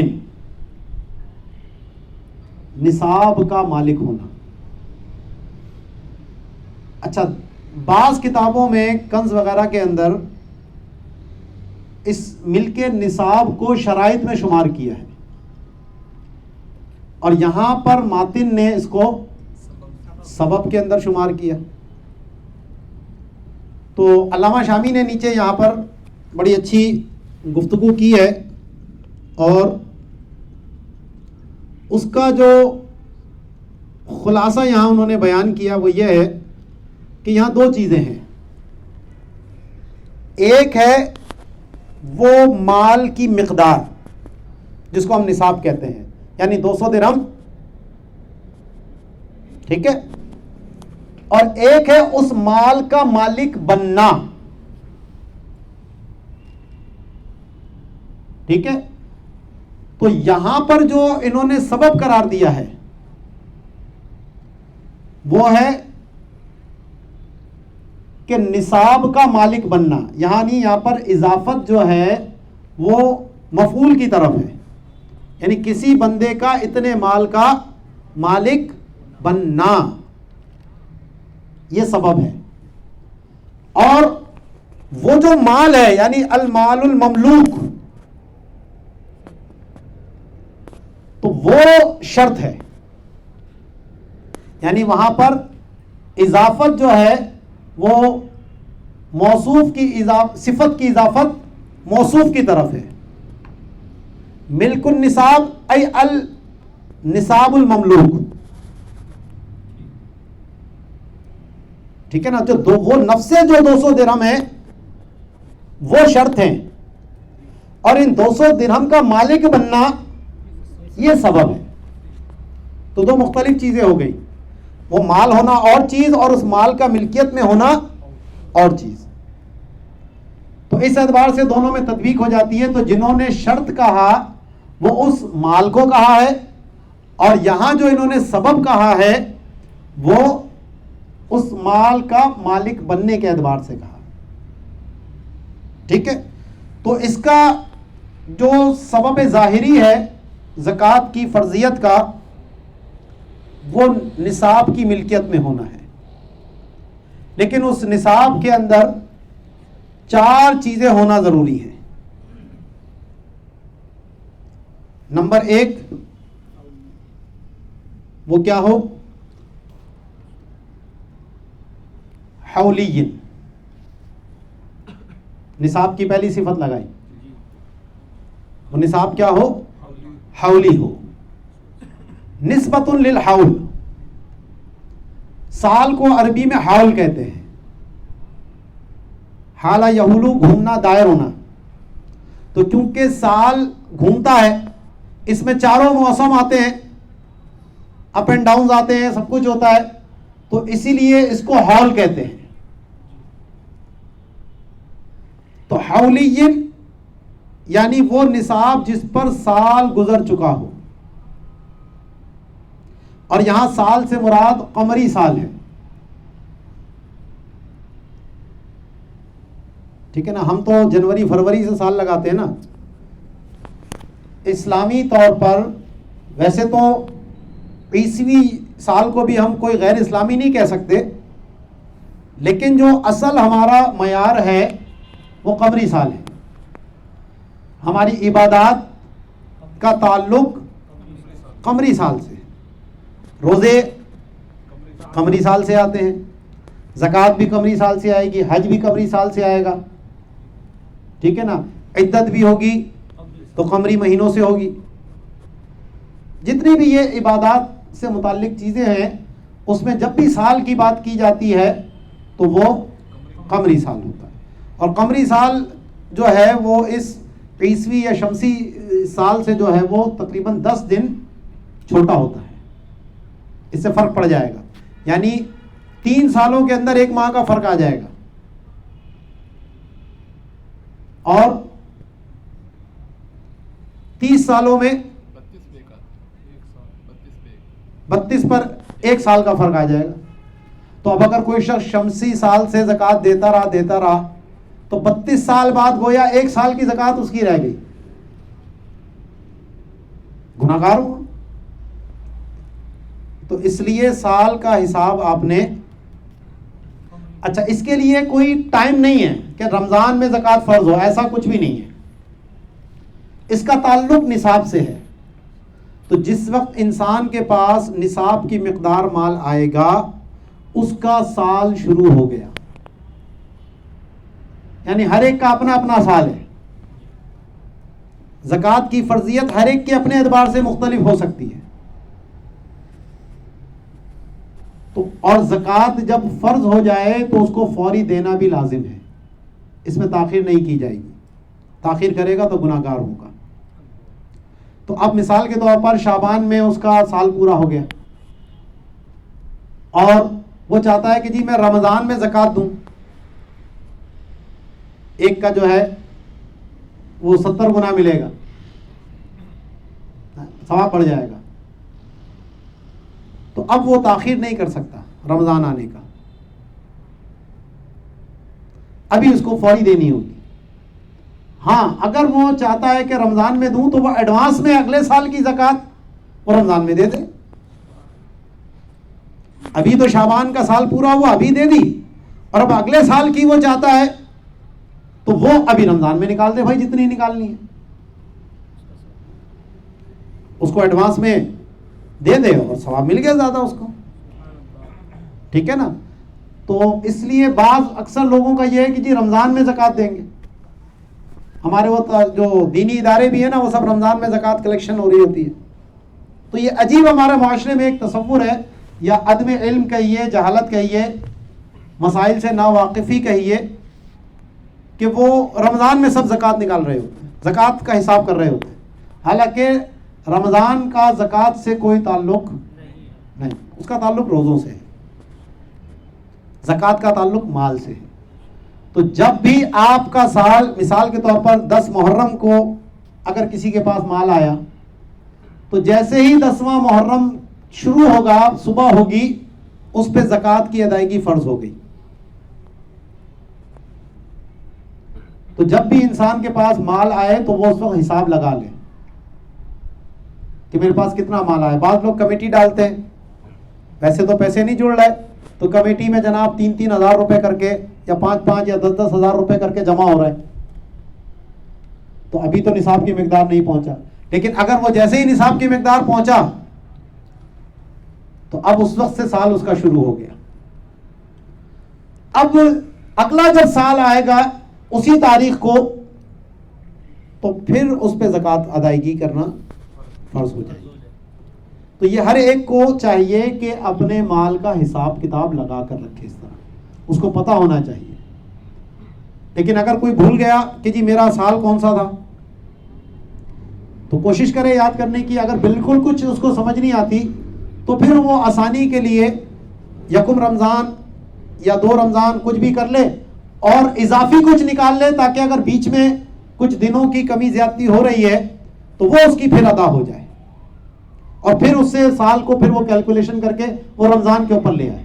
نصاب کا مالک ہونا. اچھا، بعض کتابوں میں کنز وغیرہ کے اندر اس ملک نصاب کو شرائط میں شمار کیا ہے، اور یہاں پر ماتن نے اس کو سبب کے اندر شمار کیا. تو علامہ شامی نے نیچے یہاں پر بڑی اچھی گفتگو کی ہے، اور اس کا جو خلاصہ یہاں انہوں نے بیان کیا وہ یہ ہے کہ یہاں 2 چیزیں ہیں. ایک ہے وہ مال کی مقدار جس کو ہم نصاب کہتے ہیں، یعنی 200 درہم، ٹھیک ہے، اور ایک ہے اس مال کا مالک بننا، ٹھیک ہے. تو یہاں پر جو انہوں نے سبب قرار دیا ہے وہ ہے کہ نصاب کا مالک بننا، یعنی یہاں پر اضافت جو ہے وہ مفعول کی طرف ہے، یعنی کسی بندے کا اتنے مال کا مالک بننا، یہ سبب ہے. اور وہ جو مال ہے یعنی المال المملوک، تو وہ شرط ہے. یعنی وہاں پر اضافت جو ہے وہ موصوف کی صفت کی اضافت موصوف کی طرف ہے. ملک النصاب ای النصاب المملوک، ٹھیک ہے نا. جو وہ نفس جو 200 درہم ہے وہ شرط ہیں، اور ان 200 درہم کا مالک بننا یہ سبب ہے. تو دو مختلف چیزیں ہو گئی، وہ مال ہونا اور چیز، اور اس مال کا ملکیت میں ہونا اور چیز. تو اس اعتبار سے دونوں میں تطبیق ہو جاتی ہے. تو جنہوں نے شرط کہا وہ اس مال کو کہا ہے، اور یہاں جو انہوں نے سبب کہا ہے وہ اس مال کا مالک بننے کے اعتبار سے کہا. ٹھیک ہے. تو اس کا جو سبب ظاہری ہے زکوٰۃ کی فرضیت کا، وہ نصاب کی ملکیت میں ہونا ہے. لیکن اس نصاب کے اندر 4 چیزیں ہونا ضروری ہیں. نمبر 1 وہ کیا ہو؟ حولی. نصاب کی پہلی صفت لگائی، وہ نصاب کیا ہو؟ حولی ہو. نسبۃ للحول، سال کو عربی میں حول کہتے ہیں. حالا یحولو، گھومنا، دائر ہونا. تو چونکہ سال گھومتا ہے، اس میں چاروں موسم آتے ہیں، اپ اینڈ ڈاؤنز آتے ہیں، سب کچھ ہوتا ہے، تو اسی لیے اس کو حول کہتے ہیں. تو حولیین یعنی وہ نصاب جس پر سال گزر چکا ہو، اور یہاں سال سے مراد قمری سال ہے. ٹھیک ہے نا. ہم تو جنوری فروری سے سال لگاتے ہیں نا. اسلامی طور پر ویسے تو عیسوی سال کو بھی ہم کوئی غیر اسلامی نہیں کہہ سکتے، لیکن جو اصل ہمارا معیار ہے وہ قمری سال ہے. ہماری عبادات کا تعلق قمری سال سے، روزے قمری سال سے آتے ہیں، زکوٰۃ بھی قمری سال سے آئے گی، حج بھی قمری سال سے آئے گا. ٹھیک ہے نا. عدت بھی ہوگی تو قمری مہینوں سے ہوگی. جتنی بھی یہ عبادات سے متعلق چیزیں ہیں اس میں جب بھی سال کی بات کی جاتی ہے تو وہ قمری سال ہوتا ہے. اور قمری سال جو ہے وہ اس عیسوی یا شمسی سال سے جو ہے وہ تقریباً 10 دن چھوٹا ہوتا ہے. اس سے فرق پڑ جائے گا، یعنی 3 سالوں کے اندر 1 ماہ کا فرق آ جائے گا. اور 30 سالوں میں 32 پر 1 سال کا فرق آ جائے گا. تو اب اگر کوئی شخص شمسی سال سے زکوٰۃ دیتا رہا تو 32 سال بعد گویا 1 سال کی زکوٰۃ اس کی رہ گئی، گناہ گار ہوا. تو اس لیے سال کا حساب آپ نے، اچھا اس کے لیے کوئی ٹائم نہیں ہے کہ رمضان میں زکوٰۃ فرض ہو، ایسا کچھ بھی نہیں ہے. اس کا تعلق نصاب سے ہے. تو جس وقت انسان کے پاس نصاب کی مقدار مال آئے گا اس کا سال شروع ہو گیا. یعنی ہر ایک کا اپنا اپنا سال ہے. زکوٰۃ کی فرضیت ہر ایک کے اپنے اعتبار سے مختلف ہو سکتی ہے. تو اور زکوٰۃ جب فرض ہو جائے تو اس کو فوری دینا بھی لازم ہے، اس میں تاخیر نہیں کی جائے گی. تاخیر کرے گا تو گناہ گار ہوگا. تو اب مثال کے طور پر شعبان میں اس کا سال پورا ہو گیا اور وہ چاہتا ہے کہ جی میں رمضان میں زکوٰۃ دوں. ایک کا جو ہے وہ 70 گنا ملے گا، ثواب پڑ جائے گا. تو اب وہ تاخیر نہیں کر سکتا رمضان آنے کا. ابھی اس کو فوری دینی ہوگی. ہاں اگر وہ چاہتا ہے کہ رمضان میں دوں تو وہ ایڈوانس میں اگلے سال کی زکوٰۃ وہ رمضان میں دے دے. ابھی تو شعبان کا سال پورا ہوا, ابھی دے دی, اور اب اگلے سال کی وہ چاہتا ہے تو وہ ابھی رمضان میں نکال دے بھائی, جتنی نکالنی ہے اس کو ایڈوانس میں دے دے اور ثواب مل گیا زیادہ اس کو. ٹھیک ہے نا. تو اس لیے بعض اکثر لوگوں کا یہ ہے کہ جی رمضان میں زکوٰۃ دیں گے. ہمارے وہ جو دینی ادارے بھی ہیں نا, وہ سب رمضان میں زکوٰۃ کلیکشن ہو رہی ہوتی ہے. تو یہ عجیب ہمارے معاشرے میں ایک تصور ہے, یا عدم علم کہیے, جہالت کہیے, مسائل سے ناواقفی کہیے, کہ وہ رمضان میں سب زکوٰۃ نکال رہے ہوتے ہیں, زکوٰۃ کا حساب کر رہے ہوتے ہیں. حالانکہ رمضان کا زکوٰۃ سے کوئی تعلق نہیں, اس کا تعلق روزوں سے ہے, زکوٰۃ کا تعلق مال سے ہے. تو جب بھی آپ کا سال, مثال کے طور پر 10 محرم کو اگر کسی کے پاس مال آیا, تو جیسے ہی 10واں محرم شروع ہوگا, صبح ہوگی, اس پہ زکوٰۃ کی ادائیگی فرض ہو گئی. تو جب بھی انسان کے پاس مال آئے تو وہ اس وقت حساب لگا لے کہ میرے پاس کتنا مال آیا. بعض لوگ کمیٹی ڈالتے ہیں, ویسے تو پیسے نہیں جڑ رہے, تو کمیٹی میں جناب 3-3 ہزار روپے کر کے, یا 5-5 یا 10-10 ہزار روپے کر کے جمع ہو رہا ہے. تو ابھی تو نصاب کی مقدار نہیں پہنچا, لیکن اگر وہ جیسے ہی نصاب کی مقدار پہنچا تو اب اس وقت سے سال اس کا شروع ہو گیا. اب اگلا جب سال آئے گا اسی تاریخ کو, تو پھر اس پہ زکوٰۃ ادائیگی کرنا فرض ہو جائے گی. تو یہ ہر ایک کو چاہیے کہ اپنے مال کا حساب کتاب لگا کر رکھے, اس طرح اس کو پتہ ہونا چاہیے. لیکن اگر کوئی بھول گیا کہ جی میرا سال کون سا تھا, تو کوشش کرے یاد کرنے کی. اگر بالکل کچھ اس کو سمجھ نہیں آتی تو پھر وہ آسانی کے لیے یکم رمضان یا 2 رمضان کچھ بھی کر لے اور اضافی کچھ نکال لے, تاکہ اگر بیچ میں کچھ دنوں کی کمی زیادتی ہو رہی ہے تو وہ اس کی پھر ادا ہو جائے, اور پھر اس سے سال کو پھر وہ کیلکولیشن کر کے وہ رمضان کے اوپر لے آئے.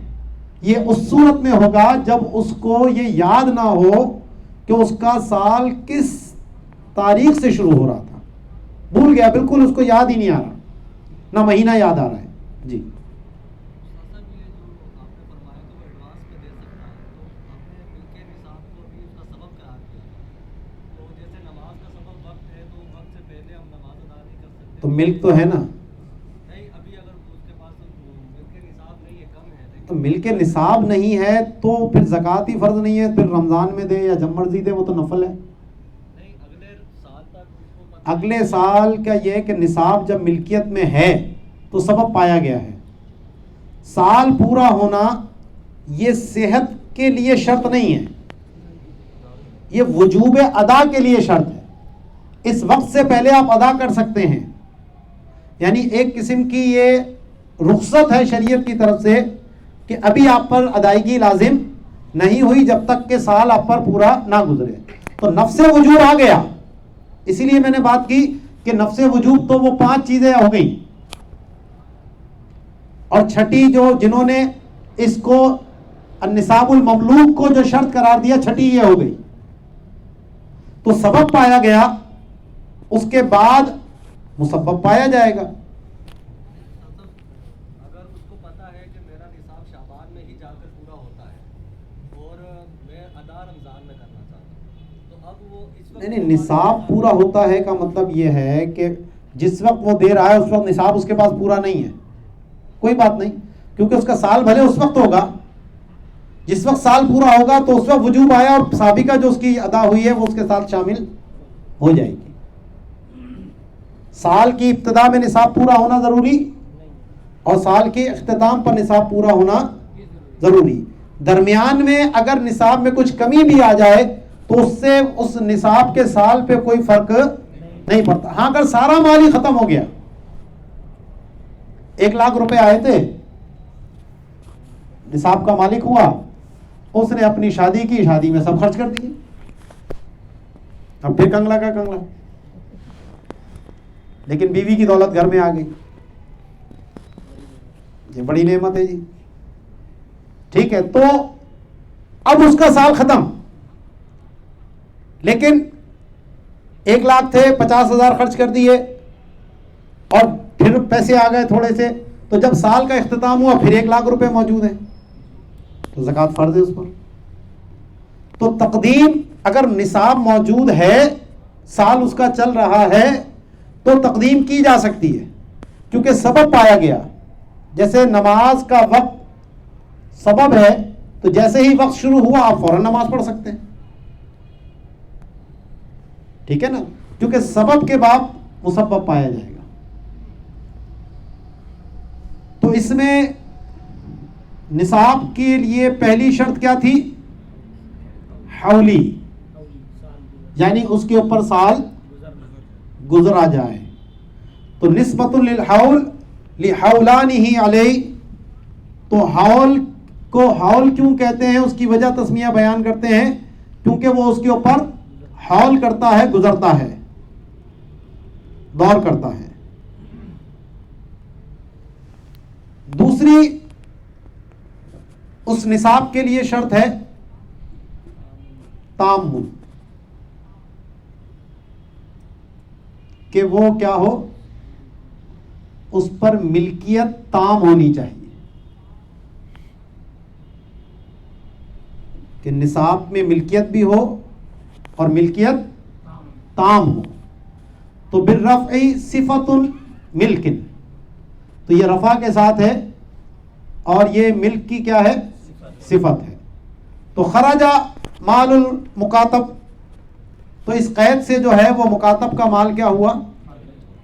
یہ اس صورت میں ہوگا جب اس کو یہ یاد نہ ہو کہ اس کا سال کس تاریخ سے شروع ہو رہا تھا. بھول گیا, بالکل اس کو یاد ہی نہیں آ رہا, نہ مہینہ یاد آ رہا ہے. جی تو ملک تو ہے نا, تو مل کے نصاب نہیں ہے تو پھر زکوٰۃ ہی فرض نہیں ہے. پھر رمضان میں دے یا جب مرضی دے, وہ تو نفل ہے. اگلے سال کا یہ کہ نصاب جب ملکیت میں ہے تو سبب پایا گیا ہے. سال پورا ہونا یہ صحت کے لیے شرط نہیں ہے, یہ وجوب ادا کے لیے شرط ہے. اس وقت سے پہلے آپ ادا کر سکتے ہیں, یعنی ایک قسم کی یہ رخصت ہے شریعت کی طرف سے کہ ابھی آپ پر ادائیگی لازم نہیں ہوئی جب تک کہ سال آپ پر پورا نہ گزرے. تو نفس وجوب آ گیا. اسی لیے میں نے بات کی کہ نفس وجوب تو وہ 5 چیزیں ہو گئیں, اور چھٹی جو جنہوں نے اس کو النصاب المملوک کو جو شرط قرار دیا, چھٹی یہ ہو گئی. تو سبب پایا گیا, اس کے بعد مسبب پایا جائے گا. اگر اس کو پتا ہے کہ میرا نصاب شعبان میں ہی جا کر پورا ہوتا ہے اور میں ادا رمضان میں کرنا چاہتا ہوں, تو اب وہ اس وقت نہیں, نصاب پورا ہوتا ہے کا مطلب یہ ہے کہ جس وقت وہ دے رہا ہے اس وقت نصاب اس کے پاس پورا نہیں ہے, کوئی بات نہیں, کیونکہ اس کا سال بھلے اس وقت ہوگا, جس وقت سال پورا ہوگا تو اس وقت وجوب آیا اور سابقہ جو اس کی ادا ہوئی ہے وہ اس کے ساتھ شامل ہو جائے گی. سال کی ابتدا میں نصاب پورا ہونا ضروری, اور سال کے اختتام پر نصاب پورا ہونا ضروری. درمیان میں اگر نصاب میں کچھ کمی بھی آ جائے تو اس سے اس نصاب کے سال پہ کوئی فرق نہیں پڑتا. ہاں اگر سارا مال ہی ختم ہو گیا, 1 لاکھ روپے آئے تھے, نصاب کا مالک ہوا, اس نے اپنی شادی کی, شادی میں سب خرچ کر دیے, اب پھر کنگلا کا کنگلا, لیکن بیوی کی دولت گھر میں آ گئی, یہ بڑی نعمت ہے جی. ٹھیک ہے, تو اب اس کا سال ختم, لیکن 1 لاکھ تھے 50,000 خرچ کر دیے اور پھر پیسے آ گئے تھوڑے سے, تو جب سال کا اختتام ہوا پھر 1 لاکھ روپے موجود ہیں تو زکوٰۃ فرض ہے اس پر. تو تقدیم اگر نصاب موجود ہے, سال اس کا چل رہا ہے, تو تقدیم کی جا سکتی ہے کیونکہ سبب پایا گیا. جیسے نماز کا وقت سبب ہے, تو جیسے ہی وقت شروع ہوا آپ فوراً نماز پڑھ سکتے ہیں, ٹھیک ہے نا, کیونکہ سبب کے بعد مسبب پایا جائے گا. تو اس میں نصاب کے لیے پہلی شرط کیا تھی؟ حولی, یعنی اس کے اوپر سال گزرا جائے. تو نسبت للحول لحولانہ علیہ, تو حول کو حول کیوں کہتے ہیں اس کی وجہ تسمیہ بیان کرتے ہیں, کیونکہ وہ اس کے اوپر حول کرتا ہے, گزرتا ہے, دور کرتا ہے. دوسری اس نصاب کے لیے شرط ہے تامل, کہ وہ کیا ہو, اس پر ملکیت تام ہونی چاہیے, کہ نصاب میں ملکیت بھی ہو اور ملکیت تام ہو. تو بالرفع صفت ملکن, تو یہ رفع کے ساتھ ہے اور یہ ملک کی کیا ہے؟ صفت ہے. تو خرجہ مال المکاتب, تو اس قید سے جو ہے وہ مکاتب کا مال کیا ہوا؟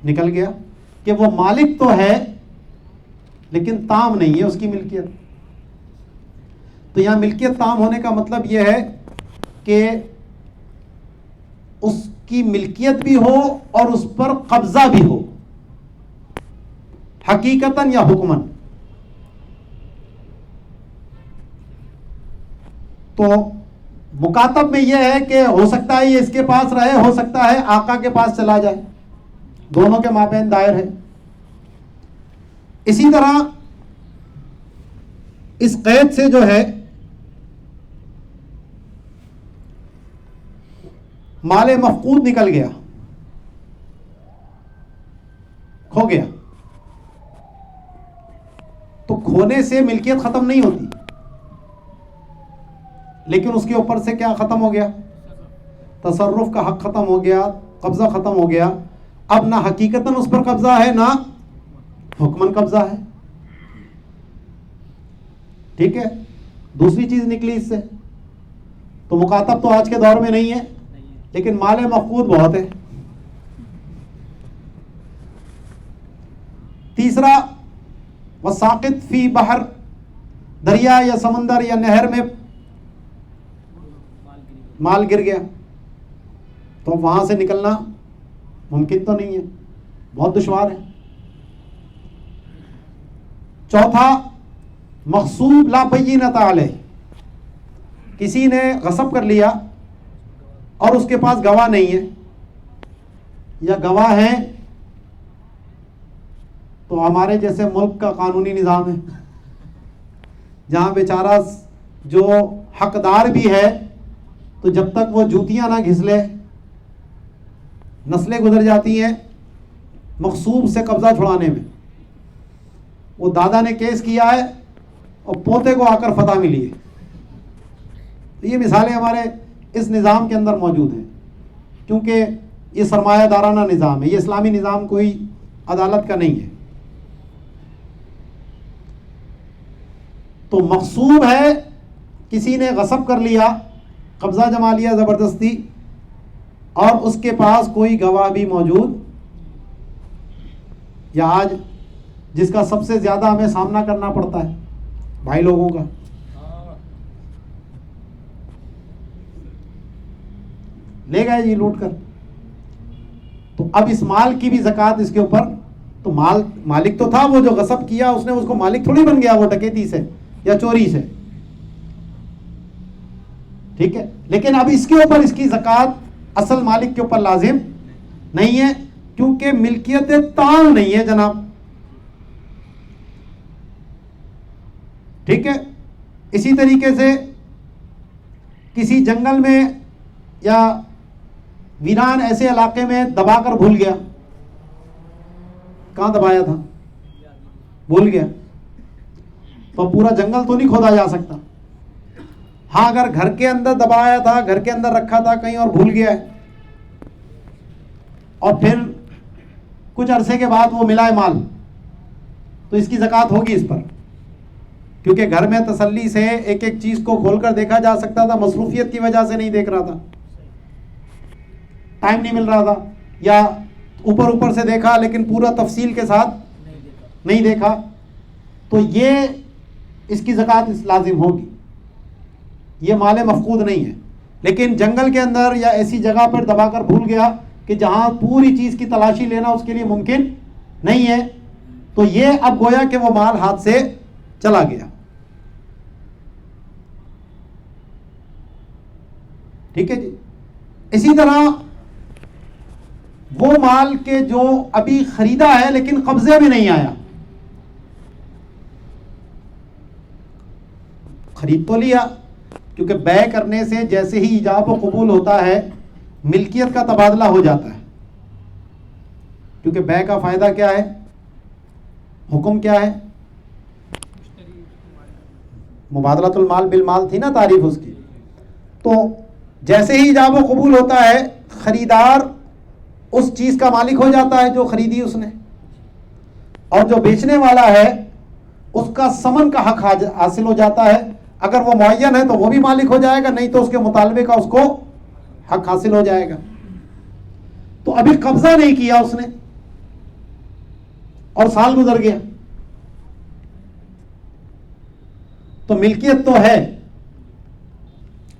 نکل گیا, کہ وہ مالک تو ہے لیکن تام نہیں ہے اس کی ملکیت. تو یہاں ملکیت تام ہونے کا مطلب یہ ہے کہ اس کی ملکیت بھی ہو اور اس پر قبضہ بھی ہو, حقیقتاً یا حکماً. تو مکاتب میں یہ ہے کہ ہو سکتا ہے یہ اس کے پاس رہے, ہو سکتا ہے آقا کے پاس چلا جائے, دونوں کے مابین دائر ہے. اسی طرح اس قید سے جو ہے مال مفقود نکل گیا, کھو گیا, تو کھونے سے ملکیت ختم نہیں ہوتی, لیکن اس کے اوپر سے کیا ختم ہو گیا؟ تصرف کا حق ختم ہو گیا, قبضہ ختم ہو گیا. اب نہ حقیقتاً اس پر قبضہ ہے نہ حکماً قبضہ ہے, ٹھیک ہے. دوسری چیز نکلی اس سے, تو مکاتب تو آج کے دور میں نہیں ہے, لیکن مال مفقود بہت ہے. تیسرا وساقط فی بحر, دریا یا سمندر یا نہر میں مال گر گیا, تو وہاں سے نکلنا ممکن تو نہیں ہے, بہت دشوار ہے. چوتھا مغصوب لا بینۃ علیہ, کسی نے غصب کر لیا اور اس کے پاس گواہ نہیں ہے, یا گواہ ہیں تو ہمارے جیسے ملک کا قانونی نظام ہے جہاں بیچارہ جو حقدار بھی ہے تو جب تک وہ جوتیاں نہ گھسلے نسلیں گزر جاتی ہیں مغصوب سے قبضہ چھڑانے میں. وہ دادا نے کیس کیا ہے اور پوتے کو آ کر فتح ملی ہے. تو یہ مثالیں ہمارے اس نظام کے اندر موجود ہیں, کیونکہ یہ سرمایہ دارانہ نظام ہے, یہ اسلامی نظام کوئی عدالت کا نہیں ہے. تو مغصوب ہے, کسی نے غصب کر لیا, قبضہ جما لیا زبردستی, اور اس کے پاس کوئی گواہ بھی موجود, یا آج جس کا سب سے زیادہ ہمیں سامنا کرنا پڑتا ہے بھائی لوگوں کا, لے گئے جی لوٹ کر. تو اب اس مال کی بھی زکوٰۃ اس کے اوپر, تو مالک تو تھا, وہ جو غصب کیا اس نے اس کو مالک تھوڑی بن گیا وہ ڈکیتی سے یا چوری سے, ٹھیک ہے. لیکن اب اس کے اوپر اس کی زکوٰۃ اصل مالک کے اوپر لازم نہیں ہے, کیونکہ ملکیت تام نہیں ہے جناب, ٹھیک ہے. اسی طریقے سے کسی جنگل میں یا ویران ایسے علاقے میں دبا کر بھول گیا, کہاں دبایا تھا بھول گیا, تو پورا جنگل تو نہیں کھودا جا سکتا. ہاں اگر گھر کے اندر دبایا تھا, گھر کے اندر رکھا تھا, کہیں اور بھول گیا ہے, اور پھر کچھ عرصے کے بعد وہ ملا ہے مال, تو اس کی زکوٰۃ ہوگی اس پر, کیونکہ گھر میں تسلی سے ایک ایک چیز کو کھول کر دیکھا جا سکتا تھا, مصروفیت کی وجہ سے نہیں دیکھ رہا تھا, ٹائم نہیں مل رہا تھا, یا اوپر اوپر سے دیکھا لیکن پورا تفصیل کے ساتھ نہیں دیکھا, تو یہ اس کی زکوٰۃ لازم ہوگی. یہ مال مفقود نہیں ہے. لیکن جنگل کے اندر یا ایسی جگہ پر دبا کر بھول گیا کہ جہاں پوری چیز کی تلاشی لینا اس کے لیے ممکن نہیں ہے, تو یہ اب گویا کہ وہ مال ہاتھ سے چلا گیا. ٹھیک ہے جی. اسی طرح وہ مال کے جو ابھی خریدا ہے لیکن قبضے میں نہیں آیا, خرید تو لیا, کیونکہ بے کرنے سے جیسے ہی ایجاب و قبول ہوتا ہے ملکیت کا تبادلہ ہو جاتا ہے, کیونکہ بے کا فائدہ کیا ہے, حکم کیا ہے, مبادلۃ المال بالمال تھی نا تعریف اس کی. تو جیسے ہی ایجاب و قبول ہوتا ہے خریدار اس چیز کا مالک ہو جاتا ہے جو خریدی اس نے, اور جو بیچنے والا ہے اس کا ثمن کا حق حاصل ہو جاتا ہے. اگر وہ معین ہے تو وہ بھی مالک ہو جائے گا, نہیں تو اس کے مطالبے کا اس کو حق حاصل ہو جائے گا. تو ابھی قبضہ نہیں کیا اس نے اور سال گزر گیا, تو ملکیت تو ہے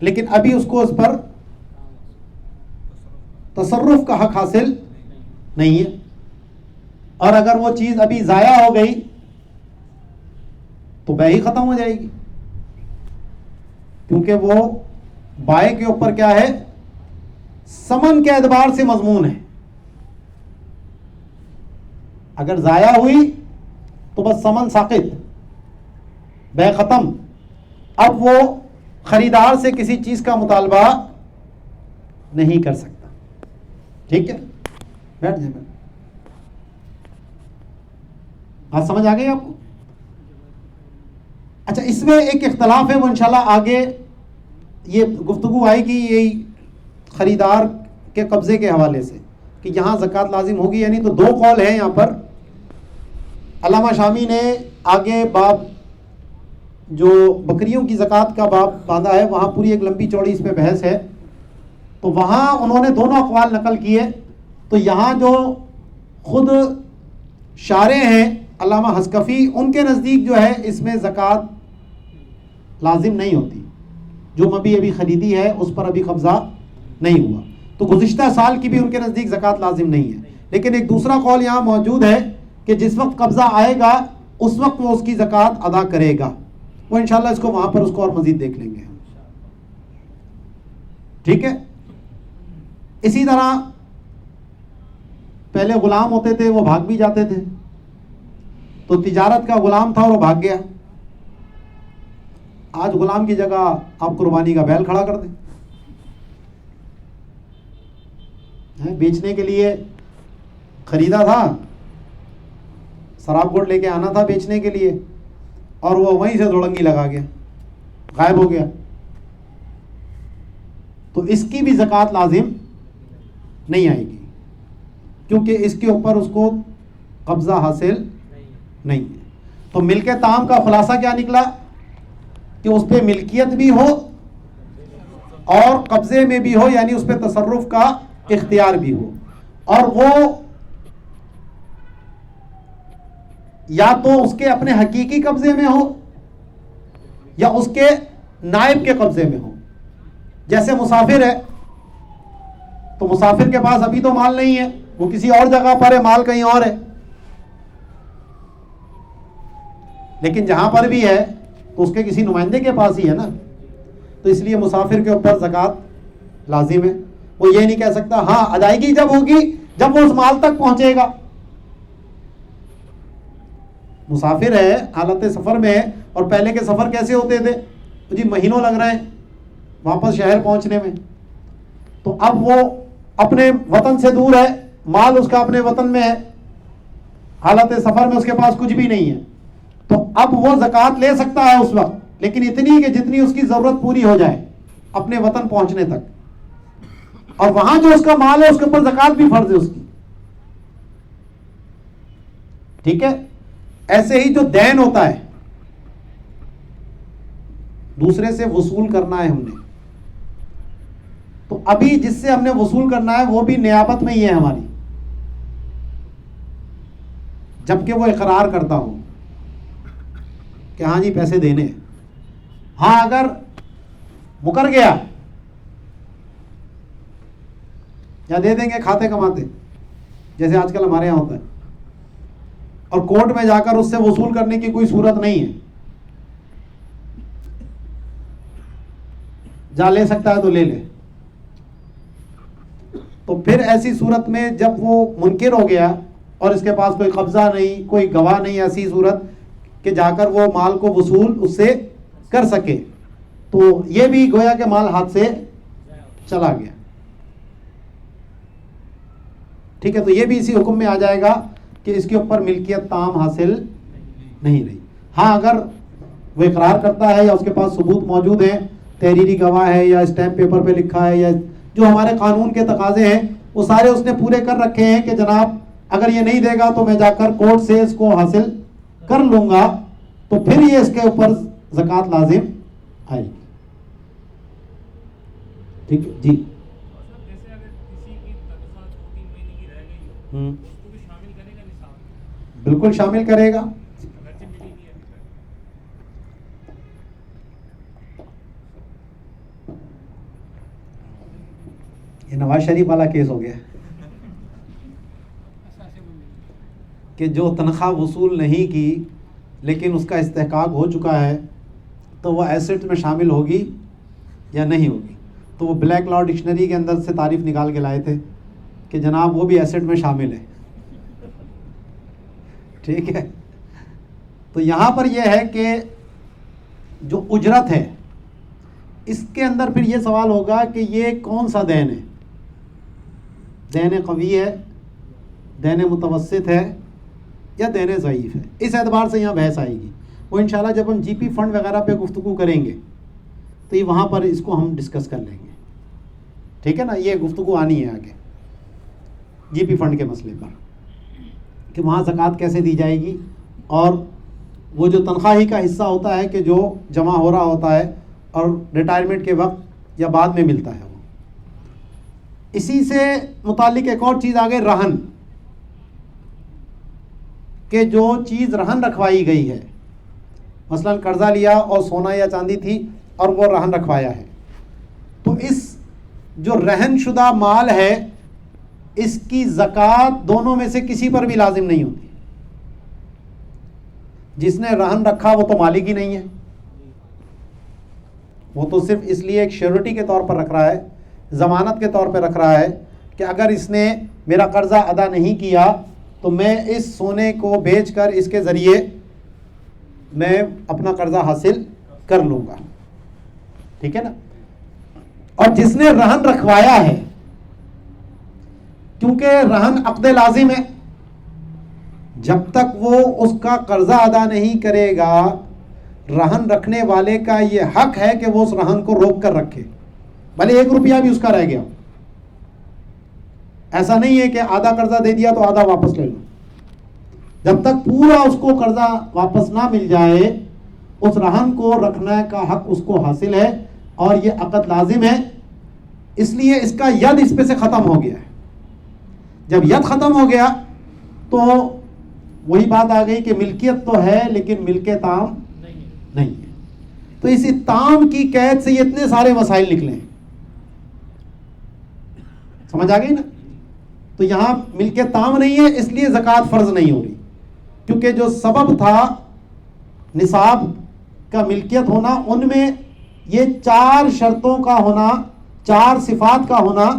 لیکن ابھی اس کو اس پر تصرف کا حق حاصل نہیں ہے. اور اگر وہ چیز ابھی ضائع ہو گئی تو بے ہی ختم ہو جائے گی, کیونکہ وہ بائے کے اوپر کیا ہے, ثمن کے اعتبار سے مضمون ہے. اگر ضائع ہوئی تو بس ثمن ساقط, بے ختم. اب وہ خریدار سے کسی چیز کا مطالبہ نہیں کر سکتا. ٹھیک ہے, بیٹھ جائیں. بات سمجھ آ گئی آپ کو؟ اچھا, اس میں ایک اختلاف ہے, وہ انشاءاللہ آگے یہ گفتگو آئے گی یہی خریدار کے قبضے کے حوالے سے کہ یہاں زکوٰۃ لازم ہوگی یا نہیں. تو دو قول ہیں یہاں پر. علامہ شامی نے آگے باب جو بکریوں کی زکوٰۃ کا باب باندھا ہے, وہاں پوری ایک لمبی چوڑی اس پہ بحث ہے, تو وہاں انہوں نے دونوں اقوال نقل کیے. تو یہاں جو خود شارع ہیں علامہ حسکفی, ان کے نزدیک جو ہے اس میں زکوٰۃ لازم نہیں ہوتی, جو ابھی خریدی ہے اس پر ابھی قبضہ نہیں ہوا. تو گزشتہ سال کی بھی ان کے نزدیک زکوٰۃ لازم نہیں ہے. لیکن ایک دوسرا قول یہاں موجود ہے کہ جس وقت قبضہ آئے گا اس وقت وہ اس کی زکوٰۃ ادا کرے گا. وہ انشاءاللہ اس کو وہاں پر اس کو اور مزید دیکھ لیں گے. ٹھیک ہے. اسی طرح پہلے غلام ہوتے تھے, وہ بھاگ بھی جاتے تھے, تو تجارت کا غلام تھا اور وہ بھاگ گیا. آج غلام کی جگہ آپ قربانی کا بیل کھڑا کر دیں, بیچنے کے لیے خریدا تھا, شراب گوڑ لے کے آنا تھا بیچنے کے لیے, اور وہ وہیں سے دوڑنگی لگا گیا, غائب ہو گیا. تو اس کی بھی زکوٰۃ لازم نہیں آئے گی, کیونکہ اس کے اوپر اس کو قبضہ حاصل نہیں ہے. تو ملک تام کا خلاصہ کیا نکلا کہ اس پہ ملکیت بھی ہو اور قبضے میں بھی ہو, یعنی اس پہ تصرف کا اختیار بھی ہو, اور وہ یا تو اس کے اپنے حقیقی قبضے میں ہو یا اس کے نائب کے قبضے میں ہو. جیسے مسافر ہے, تو مسافر کے پاس ابھی تو مال نہیں ہے, وہ کسی اور جگہ پر ہے, مال کہیں اور ہے, لیکن جہاں پر بھی ہے تو اس کے کسی نمائندے کے پاس ہی ہے نا. تو اس لیے مسافر کے اوپر زکوٰۃ لازم ہے. وہ یہ نہیں کہہ سکتا ہاں ادائیگی جب ہوگی جب وہ اس مال تک پہنچے گا. مسافر ہے, حالت سفر میں ہے, اور پہلے کے سفر کیسے ہوتے تھے, تو جی مہینوں لگ رہے ہیں واپس شہر پہنچنے میں. تو اب وہ اپنے وطن سے دور ہے, مال اس کا اپنے وطن میں ہے, حالت سفر میں اس کے پاس کچھ بھی نہیں ہے, تو اب وہ زکوٰۃ لے سکتا ہے اس وقت, لیکن اتنی کہ جتنی اس کی ضرورت پوری ہو جائے اپنے وطن پہنچنے تک, اور وہاں جو اس کا مال ہے اس کے اوپر زکوٰۃ بھی فرض ہے اس کی. ٹھیک ہے. ایسے ہی جو دین ہوتا ہے, دوسرے سے وصول کرنا ہے ہم نے, تو ابھی جس سے ہم نے وصول کرنا ہے وہ بھی نیابت میں ہی ہے ہماری, جبکہ وہ اقرار کرتا ہوں کہ ہاں جی پیسے دینے ہیں. ہاں اگر مکر گیا یا دے دیں گے کھاتے کماتے, جیسے آج کل ہمارے یہاں ہوتا ہے, اور کورٹ میں جا کر اس سے وصول کرنے کی کوئی صورت نہیں ہے, جا لے سکتا ہے تو لے لے, تو پھر ایسی صورت میں جب وہ منکر ہو گیا اور اس کے پاس کوئی قبضہ نہیں, کوئی گواہ نہیں, ایسی صورت کہ جا کر وہ مال کو وصول اس سے کر سکے, تو یہ بھی گویا کہ مال ہاتھ سے چلا گیا. ٹھیک ہے. تو یہ بھی اسی حکم میں آ جائے گا کہ اس کے اوپر ملکیت تام حاصل نہیں رہی. ہاں اگر وہ اقرار کرتا ہے یا اس کے پاس ثبوت موجود ہیں, تحریری گواہ ہے یا اسٹیمپ پیپر پہ لکھا ہے, یا جو ہمارے قانون کے تقاضے ہیں وہ سارے اس نے پورے کر رکھے ہیں کہ جناب اگر یہ نہیں دے گا تو میں جا کر کورٹ سے اس کو حاصل کر لوں گا, تو پھر یہ اس کے اوپر زکوٰۃ لازم آئے گی. ٹھیک ہے جی. جیسے اگر کسی کی تنخواہ 2-3 مہینے کی رہ گئی ہو, اس کو بھی شامل کرے گا نصاب؟ بالکل شامل کرے گا. اگرچہ ملی نہیں ہے ابھی تک. یہ نواز شریف والا کیس ہو گیا کہ جو تنخواہ وصول نہیں کی لیکن اس کا استحقاق ہو چکا ہے, تو وہ ایسٹ میں شامل ہوگی یا نہیں ہوگی. تو وہ بلیک لا ڈکشنری کے اندر سے تعریف نکال کے لائے تھے کہ جناب وہ بھی ایسٹ میں شامل ہے. ٹھیک ہے. تو یہاں پر یہ ہے کہ جو اجرت ہے اس کے اندر پھر یہ سوال ہوگا کہ یہ کون سا دین ہے, دین قوی ہے, دین متوسط ہے, یا دین ضعیف ہے. اس اعتبار سے یہاں بحث آئے گی. وہ انشاءاللہ جب ہم جی پی فنڈ وغیرہ پہ گفتگو کریں گے تو یہ وہاں پر اس کو ہم ڈسکس کر لیں گے. ٹھیک ہے نا. یہ گفتگو آنی ہے آگے جی پی فنڈ کے مسئلے پر کہ وہاں زکوٰۃ کیسے دی جائے گی, اور وہ جو تنخواہی کا حصہ ہوتا ہے کہ جو جمع ہو رہا ہوتا ہے اور ریٹائرمنٹ کے وقت یا بعد میں ملتا ہے. وہ اسی سے متعلق ایک اور چیز آگے, رہن, کہ جو چیز رہن رکھوائی گئی ہے, مثلا قرضہ لیا اور سونا یا چاندی تھی اور وہ رہن رکھوایا ہے, تو اس جو رہن شدہ مال ہے اس کی زکوٰۃ دونوں میں سے کسی پر بھی لازم نہیں ہوتی. جس نے رہن رکھا وہ تو مالک ہی نہیں ہے, وہ تو صرف اس لیے ایک شیورٹی کے طور پر رکھ رہا ہے, ضمانت کے طور پہ رکھ رہا ہے کہ اگر اس نے میرا قرضہ ادا نہیں کیا تو میں اس سونے کو بیچ کر اس کے ذریعے میں اپنا قرضہ حاصل کر لوں گا. ٹھیک ہے نا. اور جس نے رہن رکھوایا ہے, کیونکہ رہن عقد لازم ہے, جب تک وہ اس کا قرضہ ادا نہیں کرے گا رہن رکھنے والے کا یہ حق ہے کہ وہ اس رہن کو روک کر رکھے, بھلے 1 روپیہ بھی اس کا رہ گیا. ایسا نہیں ہے کہ آدھا قرضہ دے دیا تو آدھا واپس لے لو. جب تک پورا اس کو قرضہ واپس نہ مل جائے اس رہن کو رکھنے کا حق اس کو حاصل ہے, اور یہ عقد لازم ہے. اس لیے اس کا ید اس پہ سے ختم ہو گیا ہے. جب ید ختم ہو گیا تو وہی بات آ گئی کہ ملکیت تو ہے لیکن ملک تام نہیں ہے. تو اس تام کی قید سے یہ اتنے سارے مسائل نکلے ہیں. سمجھ آ گئی نا. تو یہاں ملکیت تام نہیں ہے اس لیے زکوٰۃ فرض نہیں ہو رہی, کیونکہ جو سبب تھا نصاب کا ملکیت ہونا, ان میں یہ 4 شرطوں کا ہونا, 4 صفات کا ہونا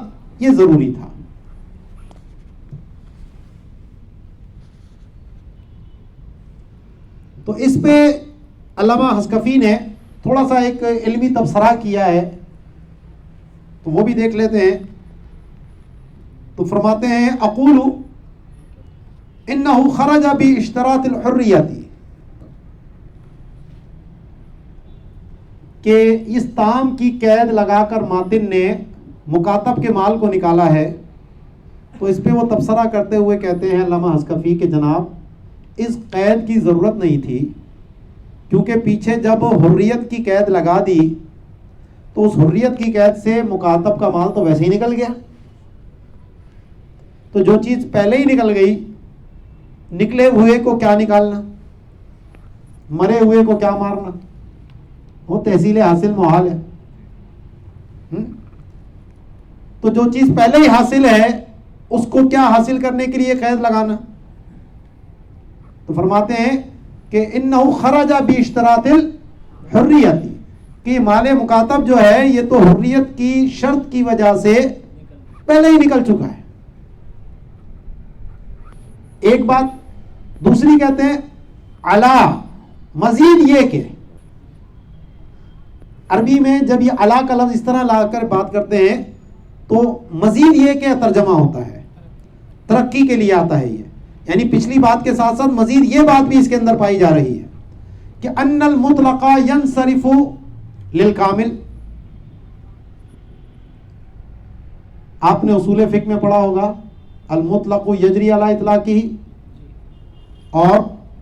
یہ ضروری تھا. تو اس پہ علامہ حسکفی نے تھوڑا سا ایک علمی تبصرہ کیا ہے, تو وہ بھی دیکھ لیتے ہیں. تو فرماتے ہیں اقول انہ خرج باشتراط الحریت، کہ اس تام کی قید لگا کر ماتن نے مکاتب کے مال کو نکالا ہے. تو اس پہ وہ تبصرہ کرتے ہوئے کہتے ہیں علامہ حسکفی کہ جناب اس قید کی ضرورت نہیں تھی، کیونکہ پیچھے جب حریت کی قید لگا دی تو اس حریت کی قید سے مکاتب کا مال تو ویسے ہی نکل گیا. تو جو چیز پہلے ہی نکل گئی، نکلے ہوئے کو کیا نکالنا، مرے ہوئے کو کیا مارنا، وہ تحصیل حاصل محال ہے. تو جو چیز پہلے ہی حاصل ہے اس کو کیا حاصل کرنے کے لیے قید لگانا. تو فرماتے ہیں کہ انہ خرج باشتراط الحریت، کہ مال مکاتب جو ہے یہ تو حریت کی شرط کی وجہ سے پہلے ہی نکل چکا ہے. ایک بات. دوسری کہتے ہیں علا، مزید یہ کہ عربی میں جب یہ علا کا لفظ اس طرح لا کر بات کرتے ہیں تو مزید یہ کہ ترجمہ ہوتا ہے، ترقی کے لیے آتا ہے یہ، یعنی پچھلی بات کے ساتھ ساتھ مزید یہ بات بھی اس کے اندر پائی جا رہی ہے کہ ان المطلق ینصرف للکامل. آپ نے اصول فقہ میں پڑھا ہوگا المطلق یجری علی اطلاقہ اور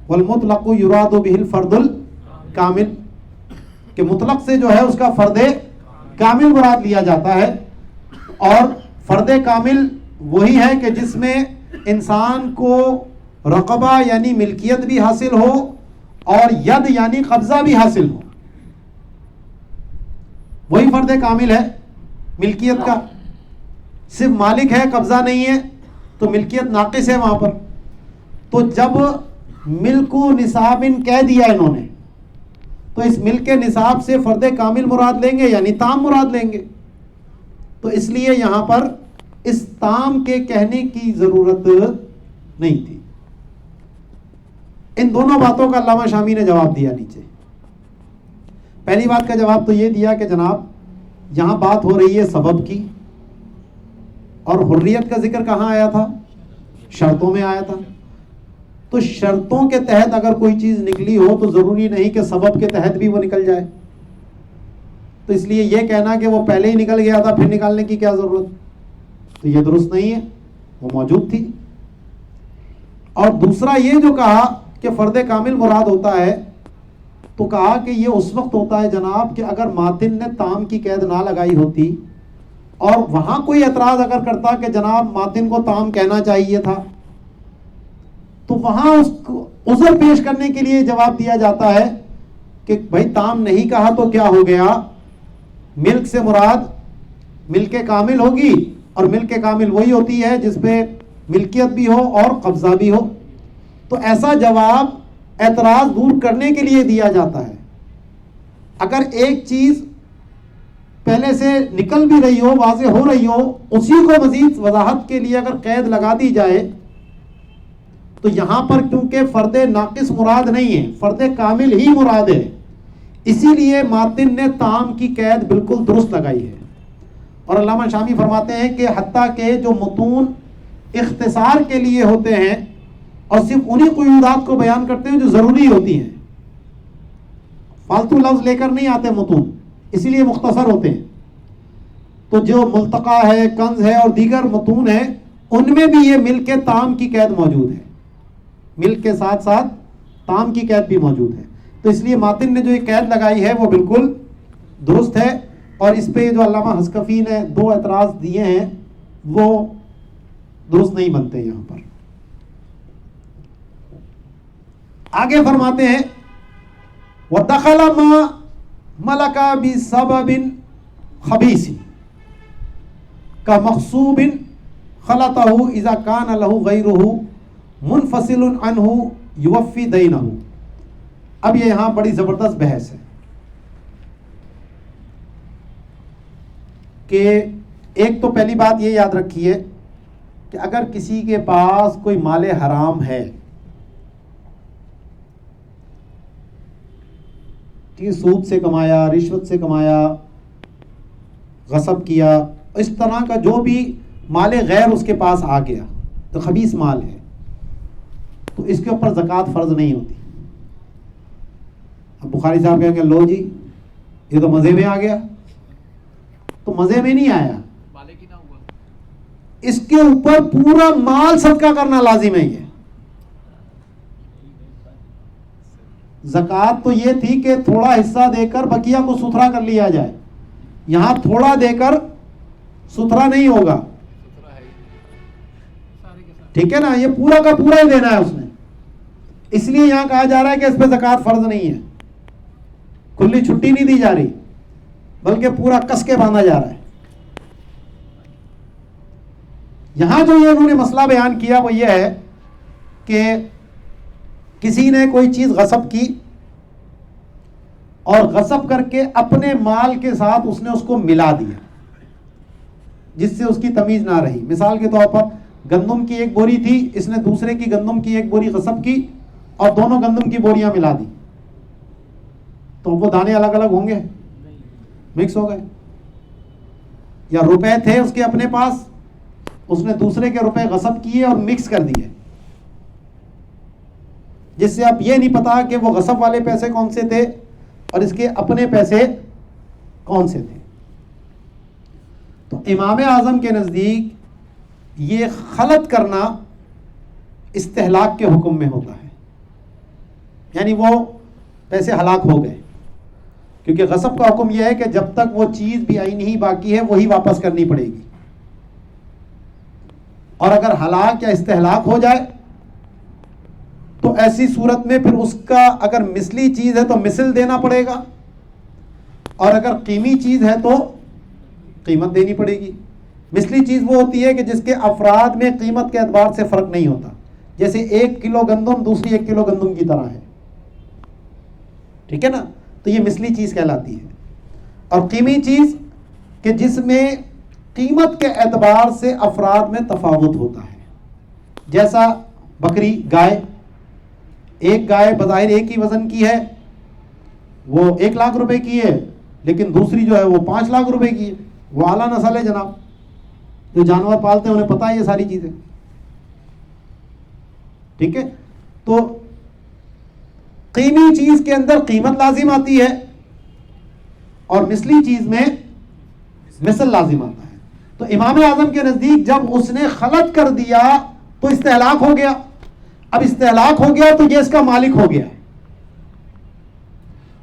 والمطلق یراد بہ الفرد الکامل، کہ مطلق سے جو ہے اس کا فرد کامل مراد لیا جاتا ہے. اور فرد کامل وہی ہے کہ جس میں انسان کو رقبہ یعنی ملکیت بھی حاصل ہو اور ید یعنی قبضہ بھی حاصل ہو، وہی فرد کامل ہے. ملکیت کا صرف مالک ہے، قبضہ نہیں ہے، تو ملکیت ناقص ہے وہاں پر. تو جب ملک و نصاب کہہ دیا انہوں نے تو اس ملک کے نصاب سے فرد کامل مراد لیں گے یعنی تام مراد لیں گے. تو اس لیے یہاں پر اس تام کے کہنے کی ضرورت نہیں تھی. ان دونوں باتوں کا علامہ شامی نے جواب دیا نیچے. پہلی بات کا جواب تو یہ دیا کہ جناب یہاں بات ہو رہی ہے سبب کی، اور حریت کا ذکر کہاں آیا تھا؟ شرطوں میں آیا تھا. تو شرطوں کے تحت اگر کوئی چیز نکلی ہو تو ضروری نہیں کہ سبب کے تحت بھی وہ نکل جائے. تو اس لیے یہ کہنا کہ وہ پہلے ہی نکل گیا تھا پھر نکالنے کی کیا ضرورت، تو یہ درست نہیں ہے، وہ موجود تھی. اور دوسرا یہ جو کہا کہ فرد کامل مراد ہوتا ہے، تو کہا کہ یہ اس وقت ہوتا ہے جناب کہ اگر ماتن نے تام کی قید نہ لگائی ہوتی اور وہاں کوئی اعتراض اگر کرتا کہ جناب ماتن کو تام کہنا چاہیے تھا، تو وہاں اس کو عذر پیش کرنے کے لیے جواب دیا جاتا ہے کہ بھائی تام نہیں کہا تو کیا ہو گیا، ملک سے مراد ملک کامل ہوگی، اور ملک کامل وہی ہوتی ہے جس پہ ملکیت بھی ہو اور قبضہ بھی ہو. تو ایسا جواب اعتراض دور کرنے کے لیے دیا جاتا ہے. اگر ایک چیز پہلے سے نکل بھی رہی ہو، واضح ہو رہی ہو، اسی کو مزید وضاحت کے لیے اگر قید لگا دی جائے تو یہاں پر کیونکہ فرد ناقص مراد نہیں ہے، فرد کامل ہی مراد ہے، اسی لیے ماتن نے تام کی قید بالکل درست لگائی ہے. اور علامہ شامی فرماتے ہیں کہ حتیٰ کہ جو متون اختصار کے لیے ہوتے ہیں اور صرف انہی قیودات کو بیان کرتے ہیں جو ضروری ہوتی ہیں، فالتو لفظ لے کر نہیں آتے متون، اسی لیے مختصر ہوتے ہیں. تو جو ملتقا ہے، کنز ہے اور دیگر متون ہیں، ان میں بھی یہ ملک تام کی قید موجود ہے، ملک کے ساتھ ساتھ تام کی قید بھی موجود ہے. تو اس لیے ماتن نے جو یہ قید لگائی ہے وہ بالکل درست ہے. اور اس پہ جو علامہ حسکفی نے دو اعتراض دیے ہیں وہ درست نہیں بنتے. یہاں پر آگے فرماتے ہیں وَدَخَلَ مَا مَلَكَ بِسَبَبٍ خَبِيثٍ كَمَغْصُوبٍ خَلَطَهُ إِذَا كَانَ لَهُ غَيْرُهُ مُنْفَصِلٌ عَنْهُ يُوَفِّي دَيْنَهُ. اب یہ یہاں بڑی زبردست بحث ہے کہ ایک تو پہلی بات یہ یاد رکھیے کہ اگر کسی کے پاس کوئی مال حرام ہے، سود سے کمایا، رشوت سے کمایا، غصب کیا، اس طرح کا جو بھی مال غیر اس کے پاس آ گیا تو خبیث مال ہے، تو اس کے اوپر زکوٰۃ فرض نہیں ہوتی. اب بخاری صاحب کہیں گے لو جی یہ تو مزے میں آ گیا، تو مزے میں نہیں آیا، مالک ہی نہ ہوا. اس کے اوپر پورا مال صدقہ کرنا لازم ہے. یہ زکوٰۃ تو یہ تھی کہ تھوڑا حصہ دے کر بقیہ کو ستھرا کر لیا جائے، یہاں تھوڑا دے کر ستھرا نہیں ہوگا. سترا ہے ہی سارے کے سارے. ٹھیک ہے نا، یہ پورا کا پورا ہی دینا ہے اس نے. اس لیے یہاں کہا جا رہا ہے کہ اس پہ زکوٰۃ فرض نہیں ہے، کھلی چھٹی نہیں دی جا رہی بلکہ پورا کس کے باندھا جا رہا ہے. یہاں جو یہ انہوں نے مسئلہ بیان کیا وہ یہ ہے کہ کسی نے کوئی چیز غصب کی اور غصب کر کے اپنے مال کے ساتھ اس نے اس کو ملا دیا جس سے اس کی تمیز نہ رہی. مثال کے طور پر گندم کی ایک بوری تھی، اس نے دوسرے کی گندم کی ایک بوری غصب کی اور دونوں گندم کی بوریاں ملا دی، تو وہ دانے الگ الگ ہوں گے؟ مکس ہو گئے. یا روپے تھے اس کے اپنے پاس، اس نے دوسرے کے روپے غصب کیے اور مکس کر دیے، جس سے اب یہ نہیں پتا کہ وہ غصب والے پیسے کون سے تھے اور اس کے اپنے پیسے کون سے تھے. تو امام اعظم کے نزدیک یہ خلط کرنا استہلاک کے حکم میں ہوتا ہے، یعنی وہ پیسے ہلاک ہو گئے، کیونکہ غصب کا حکم یہ ہے کہ جب تک وہ چیز بھی عینی باقی ہے وہی واپس کرنی پڑے گی، اور اگر ہلاک یا استہلاک ہو جائے تو ایسی صورت میں پھر اس کا اگر مثلی چیز ہے تو مثل دینا پڑے گا، اور اگر قیمتی چیز ہے تو قیمت دینی پڑے گی. مثلی چیز وہ ہوتی ہے کہ جس کے افراد میں قیمت کے اعتبار سے فرق نہیں ہوتا، جیسے 1 کلو گندم دوسری 1 کلو گندم کی طرح ہے. ٹھیک ہے نا، تو یہ مثلی چیز کہلاتی ہے. اور قیمتی چیز کہ جس میں قیمت کے اعتبار سے افراد میں تفاوت ہوتا ہے، جیسا بکری، گائے. ایک گائے بظاہر ایک ہی وزن کی ہے، وہ 1 لاکھ روپے کی ہے، لیکن دوسری جو ہے وہ 5 لاکھ روپے کی ہے. وہ اعلیٰ نسل ہے جناب. جو جانور پالتے ہیں انہیں پتہ ہے یہ ساری چیزیں. ٹھیک ہے، تو قیمتی چیز کے اندر قیمت لازم آتی ہے اور مثلی چیز میں مثل لازم آتا ہے. تو امام اعظم کے نزدیک جب اس نے خلط کر دیا تو استہلاک ہو گیا. اب استہلاک ہو گیا تو یہ اس کا مالک ہو گیا ہے،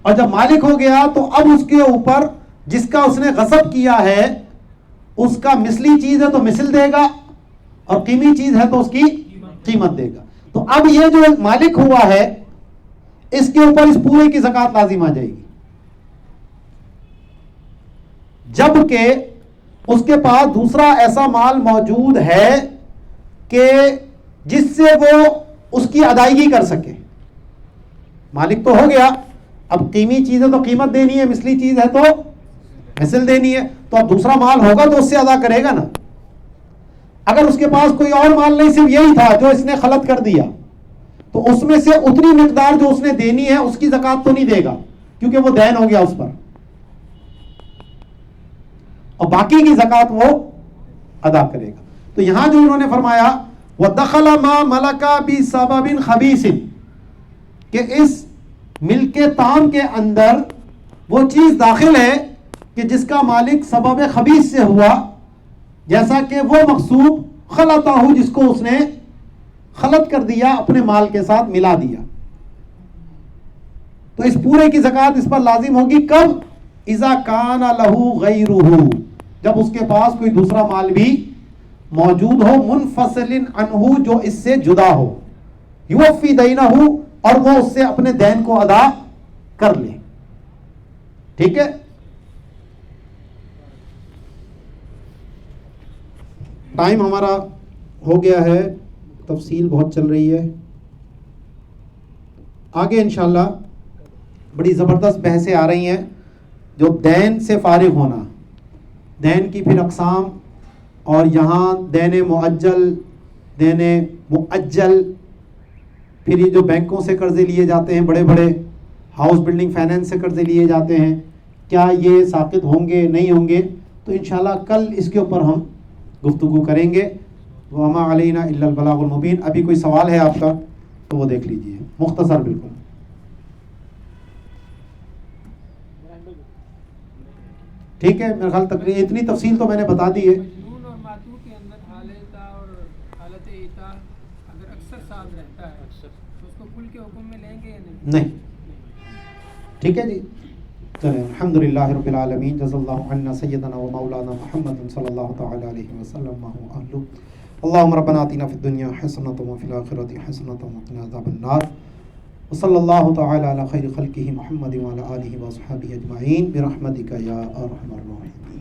اور جب مالک ہو گیا تو اب اس کے اوپر جس کا اس نے غصب کیا ہے اس کا مثلی چیز ہے تو مثل دے گا، اور قیمتی چیز ہے تو اس کی قیمت دے گا. تو اب یہ جو مالک ہوا ہے اس کے اوپر اس پورے کی زکوٰۃ لازم آ جائے گی، جبکہ اس کے پاس دوسرا ایسا مال موجود ہے کہ جس سے وہ اس کی ادائیگی کر سکے. مالک تو ہو گیا، اب قیمتی چیز ہے تو قیمت دینی ہے، مثلی چیز ہے تو مثل دینی ہے، تو اب دوسرا مال ہوگا تو اس سے ادا کرے گا نا. اگر اس کے پاس کوئی اور مال نہیں، صرف یہی تھا جو اس نے خلط کر دیا، تو اس میں سے اتنی مقدار جو اس نے دینی ہے اس کی زکوٰۃ تو نہیں دے گا کیونکہ وہ دین ہو گیا اس پر، اور باقی کی زکوٰۃ وہ ادا کرے گا. تو یہاں جو انہوں نے فرمایا وَدَخَلَ مَا مَلَكَ بِسَبَبٍ خَبِيثٍ، کہ اس ملک تام کے اندر وہ چیز داخل ہے کہ جس کا مالک سبب خبیث سے ہوا، جیسا کہ وہ مغصوب خلطہ، جس کو اس نے خلط کر دیا، اپنے مال کے ساتھ ملا دیا. تو اس پورے کی زکوٰۃ اس پر لازم ہوگی کب؟ اذا کان لہو غیرہ، جب اس کے پاس کوئی دوسرا مال بھی موجود ہو، منفصل عنہ، جو اس سے جدا ہو، یوفی دینہ، اور وہ اس سے اپنے دین کو ادا کر لے. ٹھیک ہے، ٹائم ہمارا ہو گیا ہے، تفصیل بہت چل رہی ہے. آگے انشاءاللہ بڑی زبردست بحثیں آ رہی ہیں، جو دین سے فارغ ہونا، دین کی پھر اقسام، اور یہاں دین معجل، دین مؤجل، پھر یہ جو بینکوں سے قرضے لیے جاتے ہیں، بڑے بڑے ہاؤس بلڈنگ فائنینس سے قرضے لیے جاتے ہیں، کیا یہ ساقط ہوں گے نہیں ہوں گے؟ تو انشاءاللہ کل اس کے اوپر ہم گفتگو کریں گے. وما علینا الا البلاغ المبین. ابھی کوئی سوال ہے آپ کا تو وہ دیکھ لیجئے, مختصر بالکل. ٹھیک ہے, میرا خیال تقریباً اتنی تفصیل تو میں نے بتا دی ہے. مجنون اور ماتو کے اندر حالت اور حالت ایتا اگر اکثر ساتھ رہتا ہے تو اس کو کل کے حکم میں لیں گے یا نہیں؟ ٹھیک ہے جی, چلیں. الحمدللہ رب العالمین. جزا اللہ عنا سیدنا و مولانا محمد صلی اللہ تعالی علیہ وسلم اہلہ. اللہم ربنا آتنا فی الدنیا حسنۃ و فی الآخرۃ حسنۃ و قنا عذاب النار. وصلی اللہ تعالی علی خیر خلقہ محمد وعلی آلہ وصحبہ اجمعین برحمتک یا ارحم الراحمین.